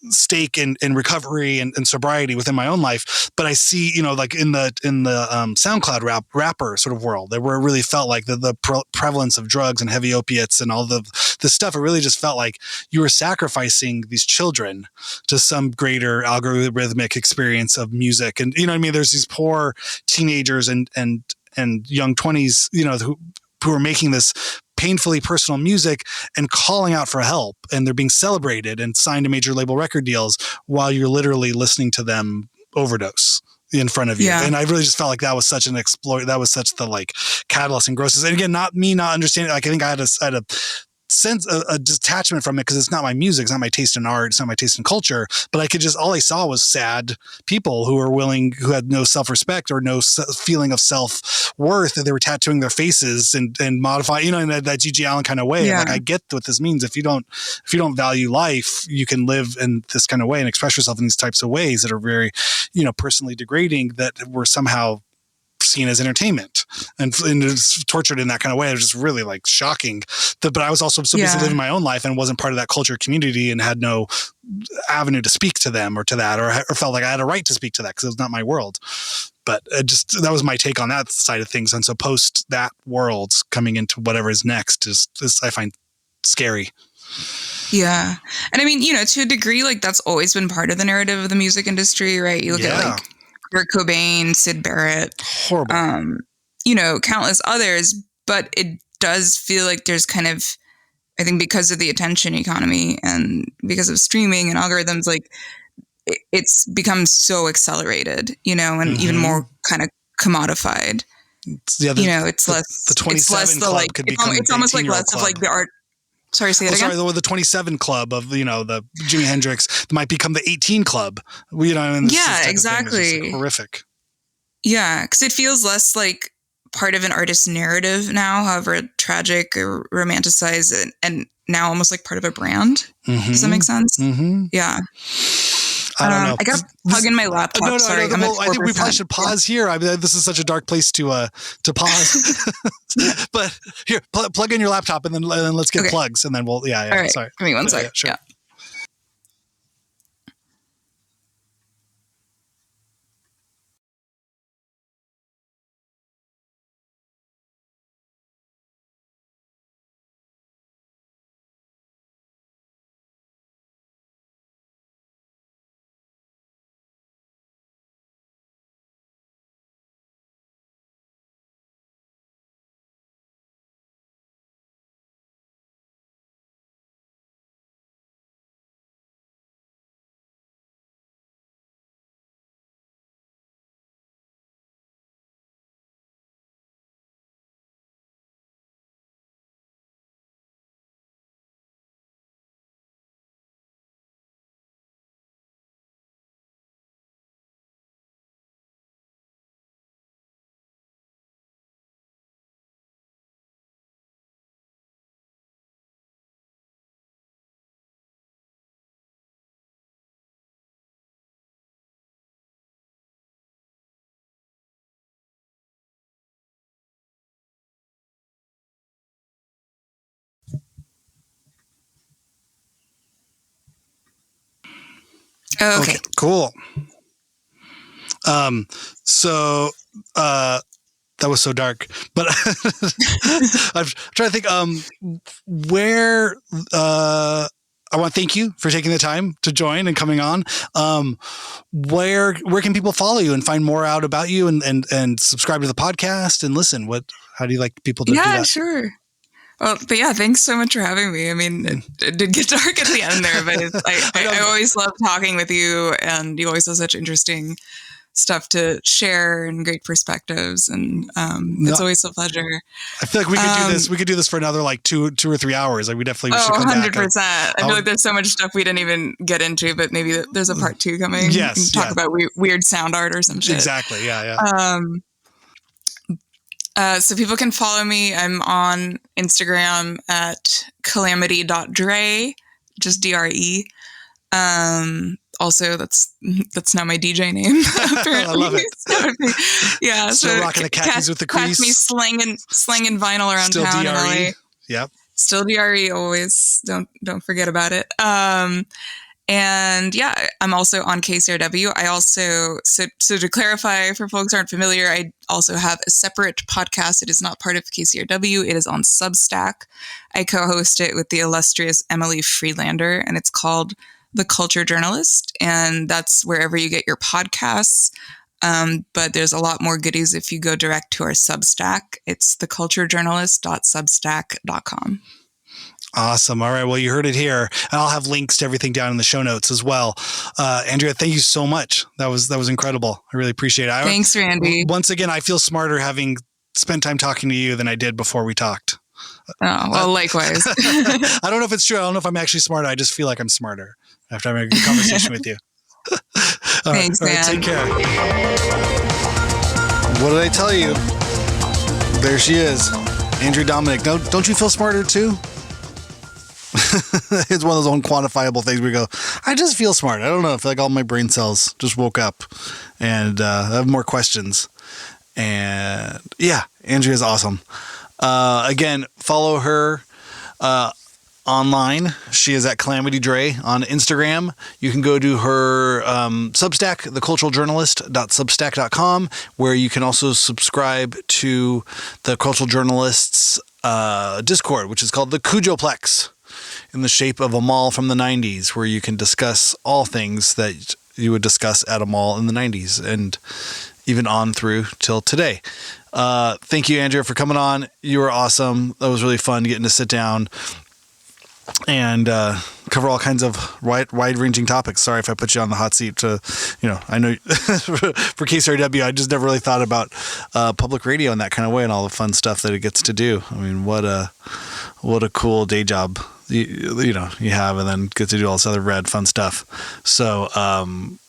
stake in recovery and sobriety within my own life. But I see, like in the SoundCloud rapper sort of world, where it really felt like the prevalence of drugs and heavy opiates and all the stuff, it really just felt like you were sacrificing these children to some greater algorithmic experience of music. And, what I mean? There's these poor teenagers and young 20s, who are making this painfully personal music and calling out for help, and they're being celebrated and signed to major label record deals while you're literally listening to them overdose in front of you. Yeah. And I really just felt like that was such an exploit. That was such the like catalyst and grossness. And again, not understanding. Like, I think I had a sense a detachment from it because it's not my music, it's not my taste in art, it's not my taste in culture. But I could all I saw was sad people who had no self-respect or no feeling of self-worth, that they were tattooing their faces and modify, in that G.G. Allen kind of way. Yeah. Like, I get what this means. If you don't value life, you can live in this kind of way and express yourself in these types of ways that are very, personally degrading, that were somehow seen as entertainment and it's tortured in that kind of way. It was just really like shocking. But I was also so busy living my own life and wasn't part of that culture community and had no avenue to speak to them or to that, or felt like I had a right to speak to that because it was not my world. But that was my take on that side of things. And so post that world coming into whatever is next is I find scary. Yeah. And I mean, to a degree, like, that's always been part of the narrative of the music industry, right? You look at like Kurt Cobain, Syd Barrett, horrible. Countless others, but it does feel like there's kind of, I think because of the attention economy and because of streaming and algorithms, like it's become so accelerated, you know, and even more kind of commodified. Yeah, you know, it's less the 27 the club like could become it's almost like less club. of like the art. Sorry, say that again. Sorry, the 27 club of, you know, the Jimi Hendrix might become the 18 club. You know, and yeah, exactly. Like horrific. Yeah, because it feels less like part of an artist's narrative now, however tragic or romanticized, and now almost like part of a brand. Does that make sense? Yeah. I don't know. I got plug in my laptop. No, Sorry, well, I think we probably should pause here. I mean, this is such a dark place to pause. But here, plug in your laptop, and then let's get plugs, and then we'll. Yeah. All right. Sorry. Give me one second. Yeah, sure. Yeah. Oh, okay. Cool. So that was so dark, but I'm trying to think where I want to thank you for taking the time to join and coming on. Where can people follow you and find more out about you and subscribe to the podcast and listen? How do you like people to do that? Yeah, sure. Well, but yeah, thanks so much for having me. I mean, it did get dark at the end there, but I always love talking with you, and you always have such interesting stuff to share and great perspectives, and it's always a pleasure. I feel like we could do this. We could do this for another like 2 or 3 hours. Like we should come 100%. Back. I feel like there's so much stuff we didn't even get into, but maybe there's a part 2 coming. Yes, we can talk about weird sound art or some shit. Exactly. Yeah. So people can follow me. I'm on Instagram at calamity.dre, just DRE. Also, that's now my DJ name. I love it. Yeah, still rocking the khakis with the crease. Catch me slinging vinyl around still town. DRE. In LA. Yep. Still DRE always. Don't forget about it. And yeah, I'm also on KCRW. I also, so to clarify for folks who aren't familiar, I also have a separate podcast. It is not part of KCRW. It is on Substack. I co-host it with the illustrious Emily Friedlander, and it's called The Culture Journalist. And that's wherever you get your podcasts. But there's a lot more goodies if you go direct to our Substack. It's theculturejournalist.substack.com. Awesome. All right. Well, you heard it here, and I'll have links to everything down in the show notes as well. Andrea, thank you so much. That was incredible. I really appreciate it. Thanks, Randy. Once again, I feel smarter having spent time talking to you than I did before we talked. Oh, well, likewise. I don't know if it's true. I don't know if I'm actually smarter. I just feel like I'm smarter after having a good conversation with you. Thanks, man. Take care. What did I tell you? There she is, Andrea Domanick. Don't you feel smarter too? It's one of those unquantifiable things where you go, I just feel smart. I don't know. I feel like all my brain cells just woke up and I have more questions. And yeah, Andrea's awesome. Again, follow her online. She is at Calamity Dre on Instagram. You can go to her Substack, theculturaljournalist.substack.com, where you can also subscribe to the Cultural Journalists Discord, which is called the Cujoplex, in the shape of a mall from the 90s, where you can discuss all things that you would discuss at a mall in the 90s and even on through till today. Thank you, Andrea, for coming on. You were awesome. That was really fun getting to sit down and cover all kinds of wide-ranging topics. Sorry if I put you on the hot seat to, I know for KCRW, I just never really thought about public radio in that kind of way and all the fun stuff that it gets to do. I mean, what a cool day job you have, and then get to do all this other rad fun stuff. So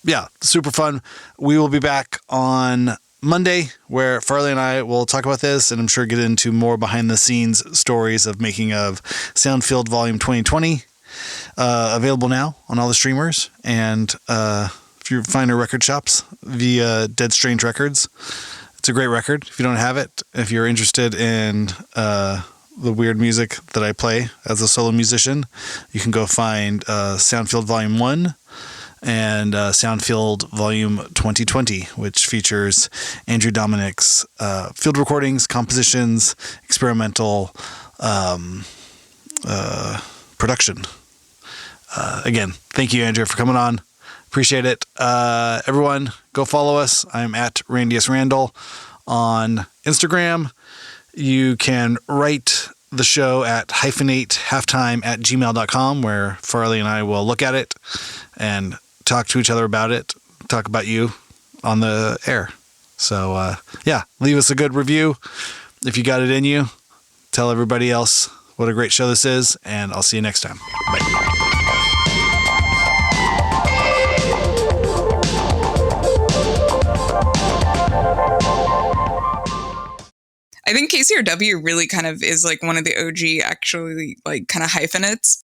yeah, super fun. We will be back on Monday, where Farley and I will talk about this, and I'm sure get into more behind the scenes stories of making of Soundfield Volume 2020, available now on all the streamers, and if you find our record shops via Dead Strange Records. It's a great record. If you don't have it, if you're interested in the weird music that I play as a solo musician, you can go find Soundfield Volume 1 and Soundfield Volume 2020, which features Andrea Domanick's field recordings, compositions, experimental production. Again, thank you, Andrea, for coming on. Appreciate it. Everyone, go follow us. I'm at Randy S. Randall on Instagram. You can write the show at hyphenate@gmail.com, where Farley and I will look at it and talk to each other about it, talk about you on the air. So, yeah, leave us a good review if you got it in you. Tell everybody else what a great show this is, and I'll see you next time. Bye. I think KCRW really kind of is like one of the OG, actually, like kind of hyphenates.